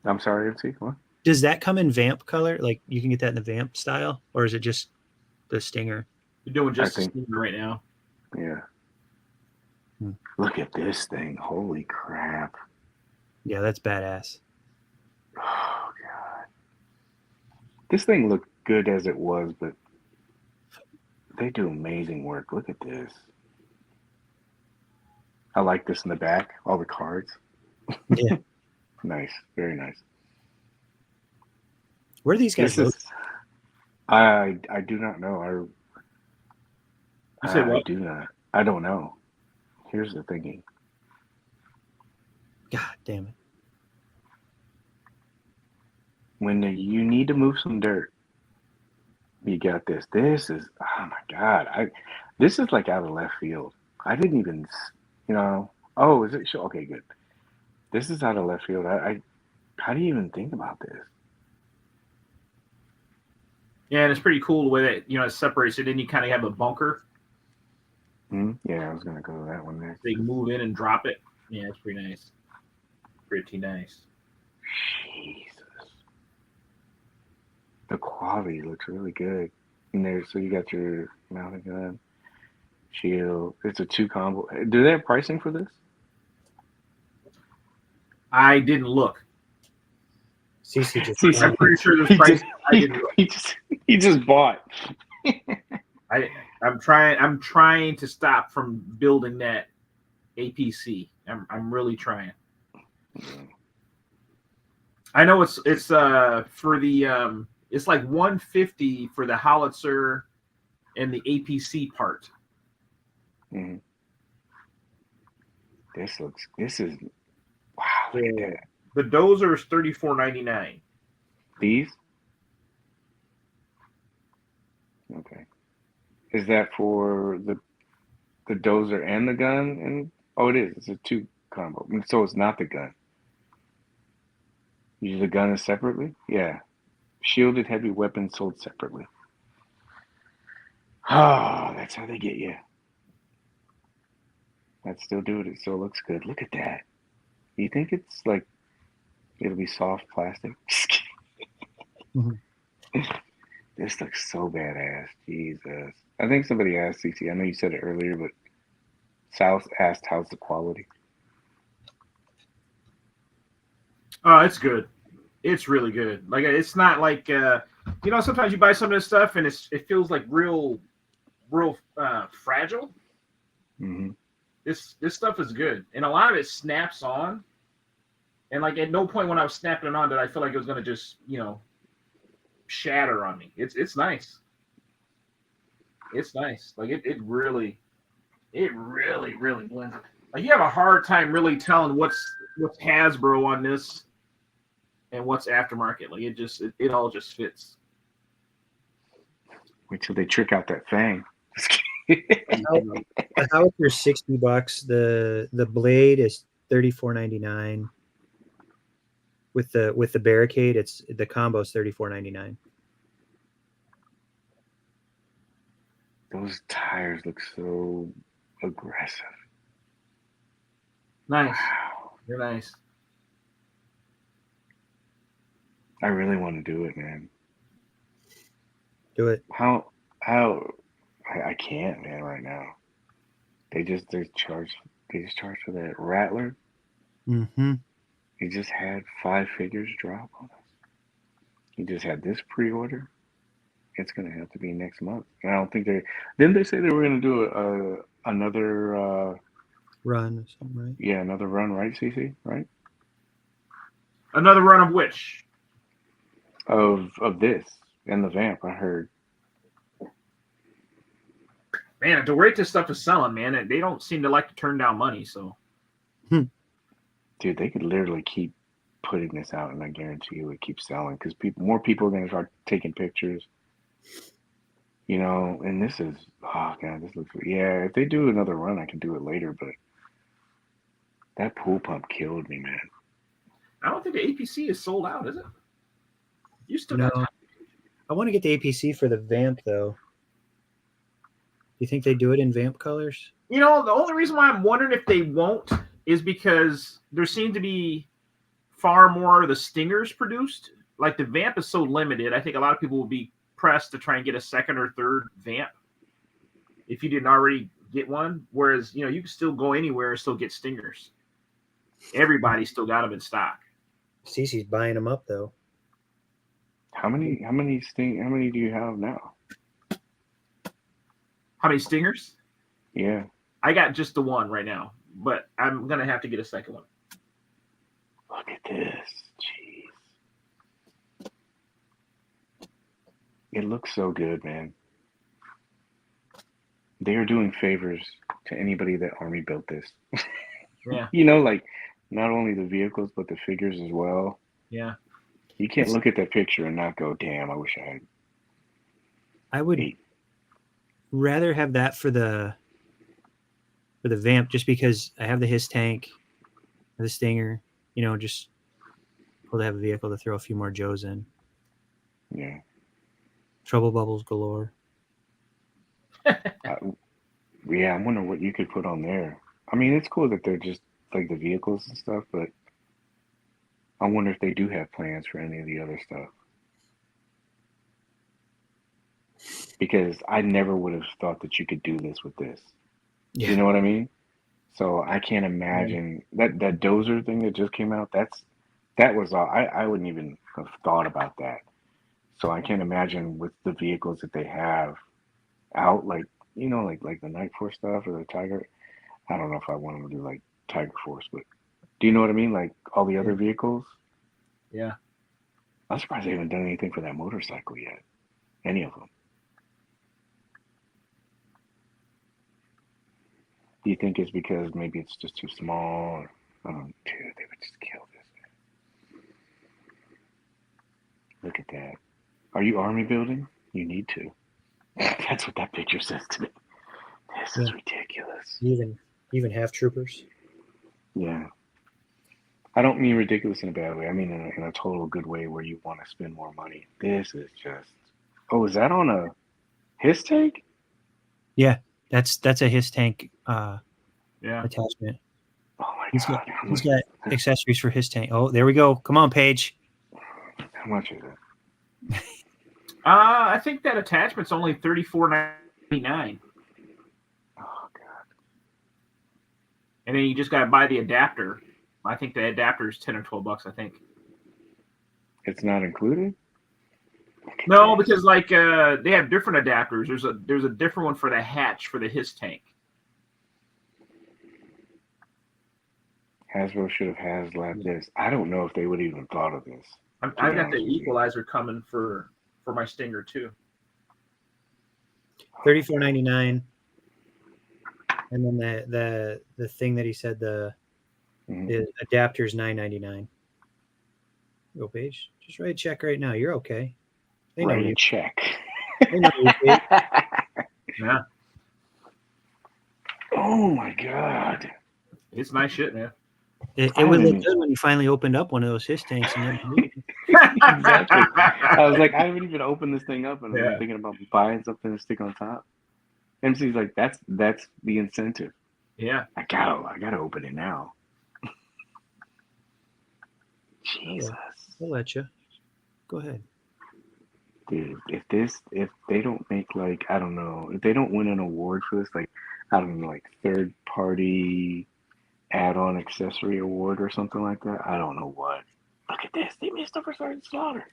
I'm sorry, MC. What? Does that come in vamp color? Like you can get that in the vamp style, or is it just the Stinger? You're doing just I think- Stinger right now. Yeah. Hmm. Look at this thing. Holy crap. Yeah, that's badass. Oh, God. This thing looked good as it was, but they do amazing work. Look at this. I like this in the back, all the cards. Yeah. Nice. Very nice. Where are these guys This located? is. I do not know. You said I what? do not. I don't know. Here's the thinking. God damn it. When you need to move some dirt, you got this. This is, oh my God. This is like out of left field. I didn't even, oh, is it? Okay, good. This is out of left field. How do you even think about this? Yeah, and it's pretty cool the way that it separates it, and you kind of have a bunker. Yeah, I was gonna go to that one next. So you can move in and drop it. Yeah, it's pretty nice. Pretty nice. Jesus, the quality looks really good. And there, so you got your mounted gun, shield. It's a 2 combo. Do they have pricing for this? I didn't look. CC just. CC. I'm pretty sure there's price. I didn't look. He just bought. I'm trying to stop from building that APC. I'm really trying. I know it's for the it's like 150 for the howitzer and the APC part. Mm-hmm. This is wow. Look at that. The dozer is $34.99. These? Okay. Is that for the dozer and the gun? And oh, it is. It's a 2 combo. So it's not the gun. Usually the gun is separately? Yeah. Shielded heavy weapons sold separately. Oh, that's how they get you. I'd still do it. It still looks good. Look at that. You think it's like it'll be soft plastic? Mm-hmm. This looks so badass. Jesus. I think somebody asked CC. I know you said it earlier, but South asked how's the quality. Oh, it's good. It's really good. Like it's not like sometimes you buy some of this stuff and it feels like real fragile. Mm-hmm. This stuff is good, and a lot of it snaps on. And like at no point when I was snapping it on did I feel like it was gonna just shatter on me. It's nice. It's nice. Like it really blends. Like you have a hard time really telling what's Hasbro on this and what's aftermarket. Like it all just fits. Wait till they trick out that fang. The howitzer is $60. The blade is $34.99. With the barricade, it's the combo is $34.99. Those tires look so aggressive. Nice. Wow. You're nice. I really want to do it, man. Do it. How I can't, man, right now. They just charge for that Rattler. Mm-hmm. He just had 5 figures drop on us. He just had this pre-order. it's gonna have to be next month. And I don't think they didn't they say they were gonna do another Run or something, right? yeah, another run, right, CC, right? Another run of which? Of this and the vamp, I heard. Man, at the rate this stuff is selling, man, they don't seem to like to turn down money. So, Dude, they could literally keep putting this out, and I guarantee you it keeps selling because more people are gonna start taking pictures. You know, and this is oh god, this looks yeah. If they do another run, I can do it later, but that pool pump killed me, man. I don't think the APC is sold out, is it? You still No. got time. I want to get the APC for the vamp though. Do you think they do it in vamp colors? You know, the only reason why I'm wondering if they won't is because there seem to be far more of the stingers produced. Like the vamp is so limited, I think a lot of people will be pressed to try and get a second or third vamp if you didn't already get one. Whereas, you know, you can still go anywhere and still get stingers. Everybody still got them in stock. Cece's buying them up though. How many do you have now? How many stingers? Yeah. I got just the one right now, but I'm gonna have to get a second one. Look at this. Jeez. It looks so good, man. They are doing favors to anybody that Army built this. Yeah. You know, like not only the vehicles but the figures as well. Yeah. You can't look at that picture and not go, damn, I wish I had. I would rather have that for the vamp just because I have the Hiss tank, the Stinger, you know, just cool to have a vehicle to throw a few more Joes in. Yeah. Trouble bubbles galore. Yeah, I'm wondering what you could put on there. I mean, it's cool that they're just like the vehicles and stuff, but I wonder if they do have plans for any of the other stuff. Because I never would have thought that you could do this with this. Yeah. You know what I mean? So I can't imagine that dozer thing that just came out. That was all. I wouldn't even have thought about that. So I can't imagine with the vehicles that they have out, like you know, like the Night Force stuff or the Tiger. I don't know if I want them to do like Tiger Force, but do you know what I mean? Like all the other vehicles. Yeah. I'm surprised they haven't done anything for that motorcycle yet. Any of them. Do you think it's because maybe it's just too small? Or, dude, they would just kill this. Look at that. Are you Army building? You need to. That's what that picture says to me. This is ridiculous. Even half troopers. Yeah. I don't mean ridiculous in a bad way. I mean in a total good way where you want to spend more money. This is just. Oh, is that on a Hiss tank? Yeah, that's a Hiss tank attachment. Oh my God. He's got that? accessories for Hiss tank. Oh, there we go. Come on, Paige. How much is it? I think that attachment's only $34.99. Oh god. And then you just gotta buy the adapter. I think the adapter is $10 or $12, I think. It's not included? No, because like they have different adapters. There's a different one for the hatch for the Hiss tank. Hasbro should have HasLab this. I don't know if they would even thought of this. I got the equalizer coming for my Stinger too. $34.99. And then the thing that he said the adapter is $9.99. Go Paige. Just write a check right now. You're okay. They know Write you. a check. They know you, Paige. Yeah. Oh my god. It's nice shit, man. It would look good when you finally opened up one of those Hiss tanks. And Exactly. I was like, I haven't even opened this thing up, and I'm thinking about buying something to stick on top. MC's like, that's the incentive. Yeah. I gotta open it now. Jesus. I'll let you. Go ahead. Dude, if they don't make like, I don't know, if they don't win an award for this, like, I don't know, like third party add-on accessory award or something like that, I don't know what. Look at this. They missed over Sergeant Slaughter.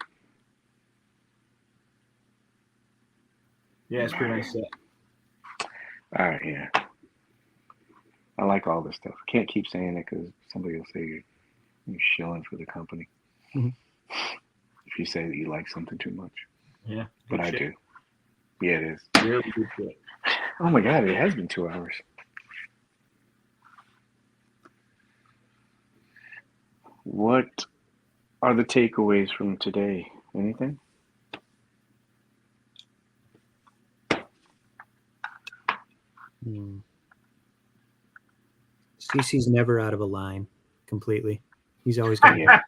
Yeah, it's pretty nice set. All right, yeah. I like all this stuff. Can't keep saying it because somebody will say you're shilling for the company. Mhm. If you say that you like something too much. Yeah, But I shit. do. Yeah, it is. Really good shit. Oh my God, it has been 2 hours. What are the takeaways from today? Anything? CC's never out of a line completely. He's always got Yeah.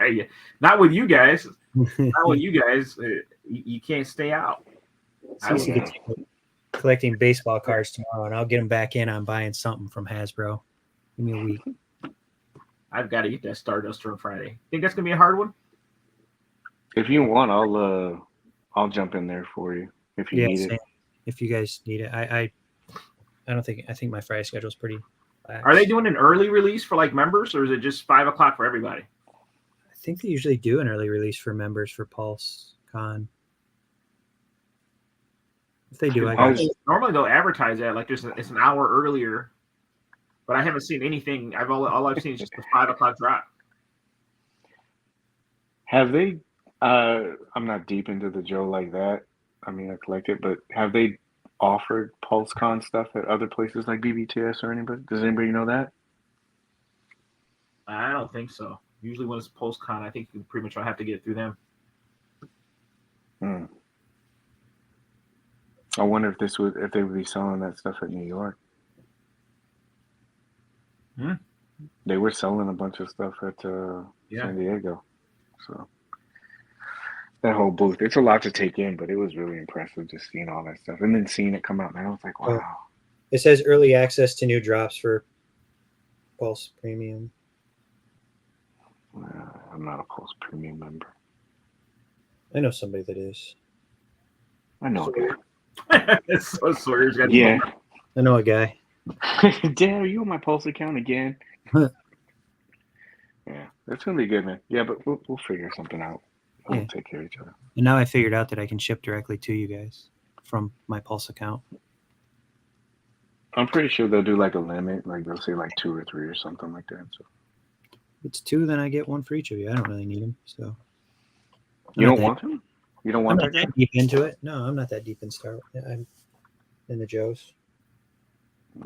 Yeah. Not with you guys. Not with you guys. You can't stay out. CC Yeah. gets collecting baseball cards tomorrow, and I'll get him back in on buying something from Hasbro. Give me a week. I've got to get that Stardust on Friday. Think that's gonna be a hard one? If you want, I'll jump in there for you if you need Same. it. If you guys need it, I think my Friday schedule is pretty lax. Are they doing an early release for like members, or is it just 5 o'clock for everybody? I think they usually do an early release for members for Pulse Con. If they do, I got it. Normally they'll advertise that like it's an hour earlier, but I haven't seen anything. All I've seen is just the 5 o'clock drop. Have they? I'm not deep into the Joe like that. I mean, I collect it, but have they offered PulseCon stuff at other places like BBTS or anybody? Does anybody know that? I don't think so. Usually when it's PulseCon, I think you pretty much have to get it through them. I wonder if they would be selling that stuff at New York. They were selling a bunch of stuff at San Diego, so that whole booth. It's a lot to take in, but it was really impressive just seeing all that stuff and then seeing it come out. Now it's like, wow. It says early access to new drops for Pulse Premium. I'm not a Pulse Premium member. I know somebody that is. I know a guy. It's so Sawyer's got Yeah. I know a guy. Dad, are you on my Pulse account again? Yeah, that's gonna be good, man. Yeah, but we'll figure something out. We'll take care of each other. And now I figured out that I can ship directly to you guys from my Pulse account. I'm pretty sure they'll do like a limit, like they'll say like 2 or 3 or something like that. So if it's 2, then I get 1 for each of you. I don't really need them, so. you don't want them? You don't want I'm not that deep into it. No, I'm not that deep in Star Wars. I'm in the Joes.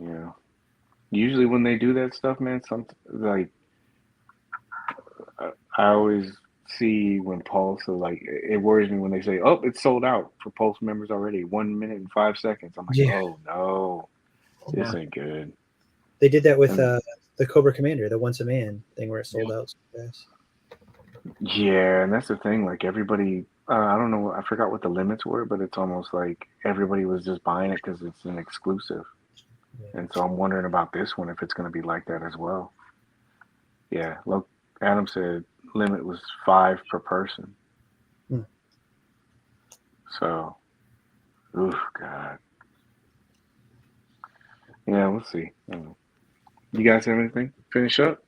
Yeah. Usually when they do that stuff, man, like I always see when Pulse, so like it worries me when they say, "Oh, it's sold out for Pulse members already. 1 minute and 5 seconds." I'm like, "Oh no, this ain't good." They did that with the Cobra Commander, the Once a Man thing, where it sold out so fast. Yeah, and that's the thing. Like everybody, I don't know, I forgot what the limits were, but it's almost like everybody was just buying it because it's an exclusive. Yeah. And so I'm wondering about this one, if it's going to be like that as well. Yeah, look, Adam said limit was 5 per person. So, oof, God. Yeah, we'll see. I don't know. You guys have anything? Finish up?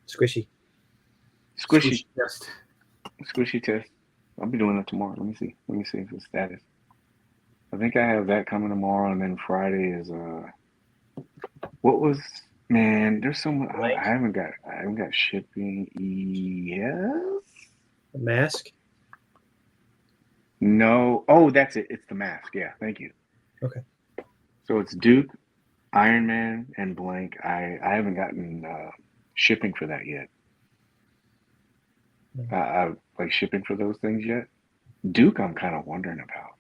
Squishy test. Squishy test. I'll be doing it tomorrow. Let me see if the status. I think I have that coming tomorrow, and then Friday is there's so much. I haven't got shipping. Yes. A mask? No. Oh, that's it. It's the mask. Yeah, thank you. Okay. So it's Duke, Iron Man, and blank. I haven't gotten shipping for that yet. Like shipping for those things yet. Duke, I'm kind of wondering about.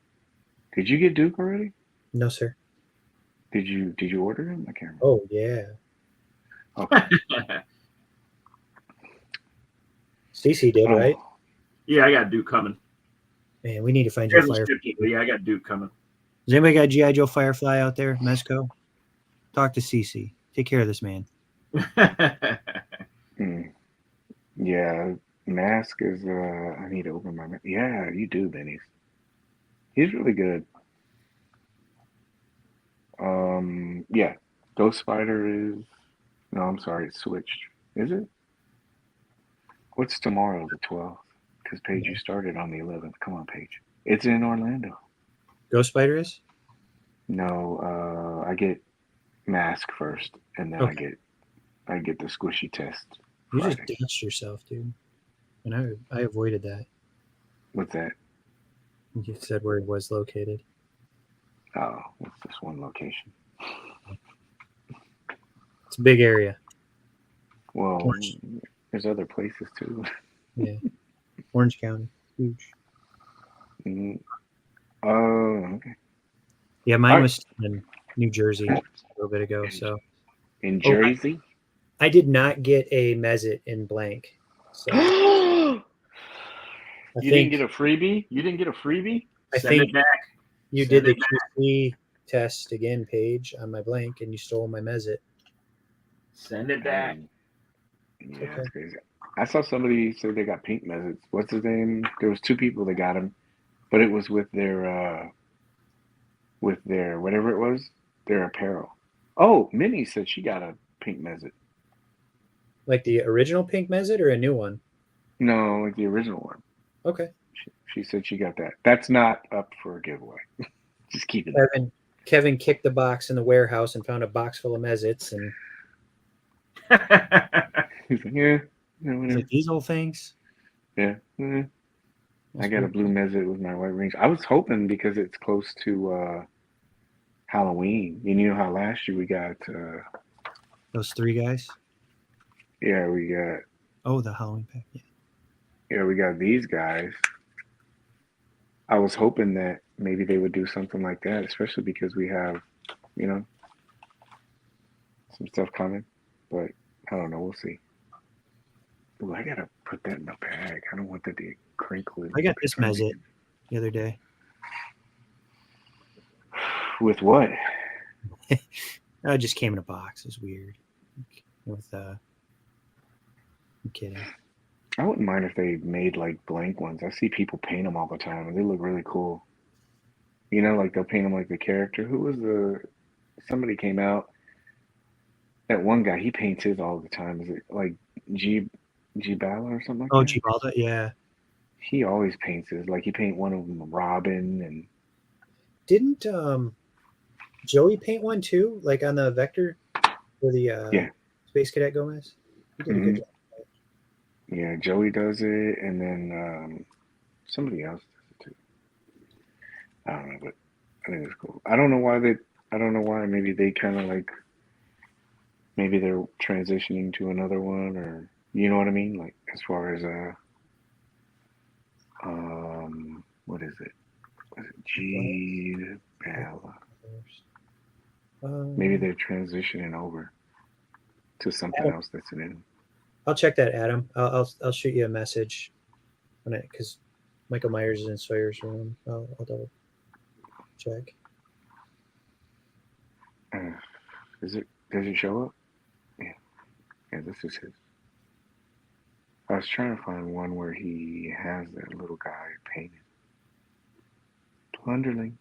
Did you get Duke already? No, sir. Did you order him? I can't remember. Oh yeah. Okay. CC did, right? Yeah, I got Duke coming. Man, we need to find your Firefly. Yeah, I got Duke coming. Does anybody got G.I. Joe Firefly out there, Mezco? Talk to CC. Take care of this man. Yeah, mask is. I need to open my. Yeah, you do, Benny's. He's really good. Yeah, Ghost Spider is. No, I'm sorry, it's switched. Is it? What's tomorrow, the 12th? because Paige, you started on the 11th. Come on, Paige. It's in Orlando. Ghost Spider is? No, I get mask first, and then Okay. I get the squishy test. You Friday. just dashed yourself, dude. And I avoided that. What's that? You said where it was located. Oh, it's this one location. It's a big area. Well, Orange. there's other places too. Yeah. Orange County. Huge. Mm. Oh, okay. Yeah, mine Alright. was in New Jersey a little bit ago. So In Oh, Jersey? I did not get a Mezit in blank. So You I didn't think get a freebie? You didn't get a freebie? I Send think it back. you Send did the it back. QC test again, Paige, on my blank, and you stole my Mezit. Send it back. Yeah, Okay. that's crazy. I saw somebody say they got pink Mezits. What's his name? There was 2 people that got them, but it was with their whatever it was, their apparel. Oh, Minnie said she got a pink Mezit. Like the original pink Mezit or a new one? No, like the original one. Okay. She said she got that. That's not up for a giveaway. Just keep it. Kevin kicked the box in the warehouse and found a box full of Mezits, and He's like, yeah, he's whatever. like, these old things. Yeah. I got a blue Mezit with my white rings. I was hoping because it's close to Halloween. You know how last year we got Those 3 guys. yeah, we got Oh, the Halloween pack. Yeah. we got these guys. I was hoping that maybe they would do something like that, especially because we have, some stuff coming. But I don't know. We'll see. Ooh, I gotta put that in the bag. I don't want that to get crinkly. I got this Mezit the other day. With what? It just came in a box. It was weird. With I'm kidding. I wouldn't mind if they made like blank ones. I see people paint them all the time, and they look really cool. Like they'll paint them like the character. Who was somebody came out. That one guy, he paints his all the time. Is it like G Bala or something like that? Oh, G Balda, yeah. He always paints his. Like he paint one of them Robin and. Didn't Joey paint one too? Like on the Vector for the Space Cadet Gomez? He did a good job. Yeah, Joey does it, and then somebody else does it too. I don't know, but I think it's cool. I don't know why. Maybe they kind of like. Maybe they're transitioning to another one, or you know what I mean. Like as far as what is it? Was it G Bala? Maybe they're transitioning over to something else that's new. I'll check that, Adam. I'll shoot you a message on it because Michael Myers is in Sawyer's room. I'll double check. Does it show up? Yeah, this is his. I was trying to find one where he has that little guy painted. Plunderlings.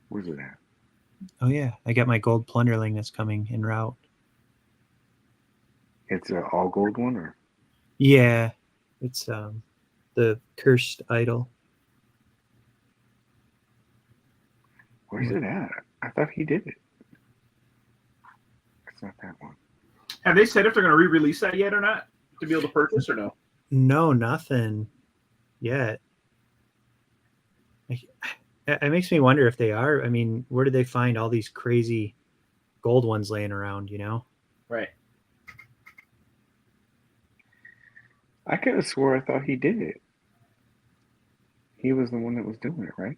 Where's it at? Oh yeah, I got my gold Plunderling that's coming en route. It's an all gold one, or? Yeah, it's the Cursed Idol. Where's it at? I thought he did it. It's not that one. Have they said if they're going to re-release that yet or not to be able to purchase or no? No, nothing yet. It makes me wonder if they are. I mean, where did they find all these crazy gold ones laying around? Right. I could have swore I thought he did it. He was the one that was doing it, right?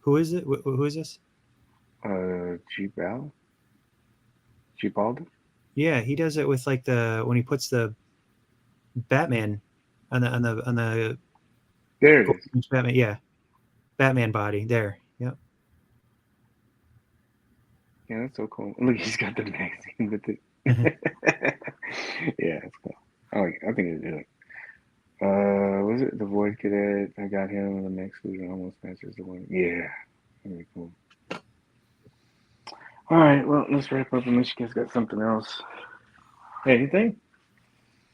Who is it? Who is this? G Balda? Yeah, he does it with like when he puts the Batman on the There it is. Batman, yeah. Batman body there. Yep. Yeah, that's so cool. Look, he's got the magazine with it. Yeah, it's cool. I think it's good. Was it the Void Cadet? I got him in the next season. Almost matches the one. Yeah, really cool. All right, well, let's wrap up unless you guys got something else. Anything?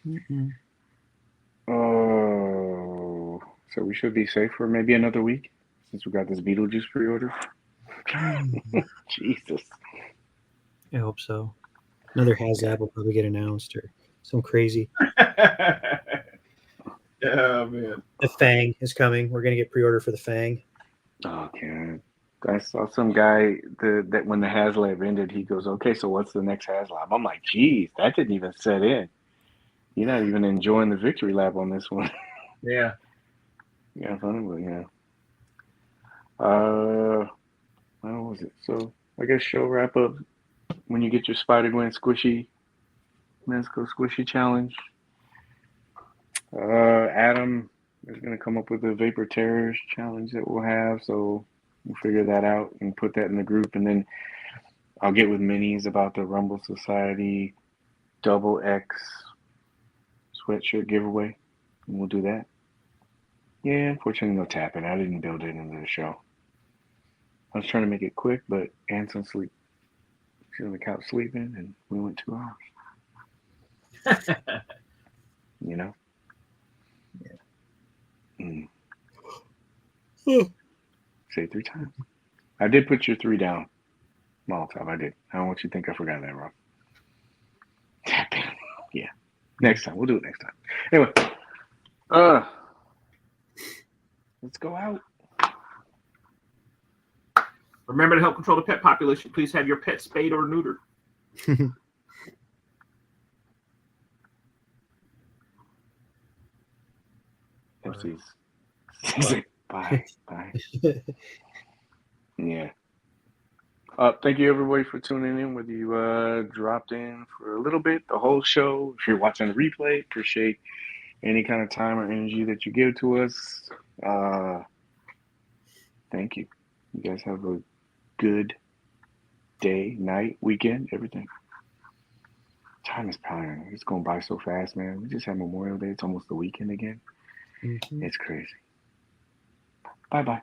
Mm-mm. Oh. so we should be safe for maybe another week since we got this Beetlejuice pre-order. Jesus. I hope so. Another HasLab will probably get announced or some crazy. Oh man. The Fang is coming. We're gonna get pre-order for the Fang. Oh, God. I saw some guy that when the HasLab ended, he goes, "Okay, so what's the next HasLab?" I'm like, "Geez, that didn't even set in. You're not even enjoying the victory lap on this one." Yeah. Yeah, funny, but yeah. How was it? So I guess show wrap up when you get your Spider-Gwen squishy Mezco squishy challenge. Adam is gonna come up with a Vapor Terrors challenge that we'll have, so we'll figure that out and put that in the group, and then I'll get with Minis about the Rumble Society Double X sweatshirt giveaway, and we'll do that. Yeah, unfortunately, no tapping. I didn't build it into the show. I was trying to make it quick, but Anson sleep. She's on the couch sleeping, and we went 2 hours. You know? Yeah. Mm. Say it 3 times. I did put your 3 down. Molotov, I did. I don't want you to think I forgot that, Rob. Tapping. Yeah. Next time. We'll do it next time. Anyway. Let's go out. Remember to help control the pet population. Please have your pet spayed or neutered. MCs. Bye. Bye. Yeah. Thank you everybody for tuning in. Whether you dropped in for a little bit, the whole show, if you're watching the replay, appreciate any kind of time or energy that you give to us. Thank you. You guys have a good day, night, weekend, everything. Time is flying. It's going by so fast, man. We just had Memorial Day. It's almost the weekend again. Mm-hmm. It's crazy. Bye-bye.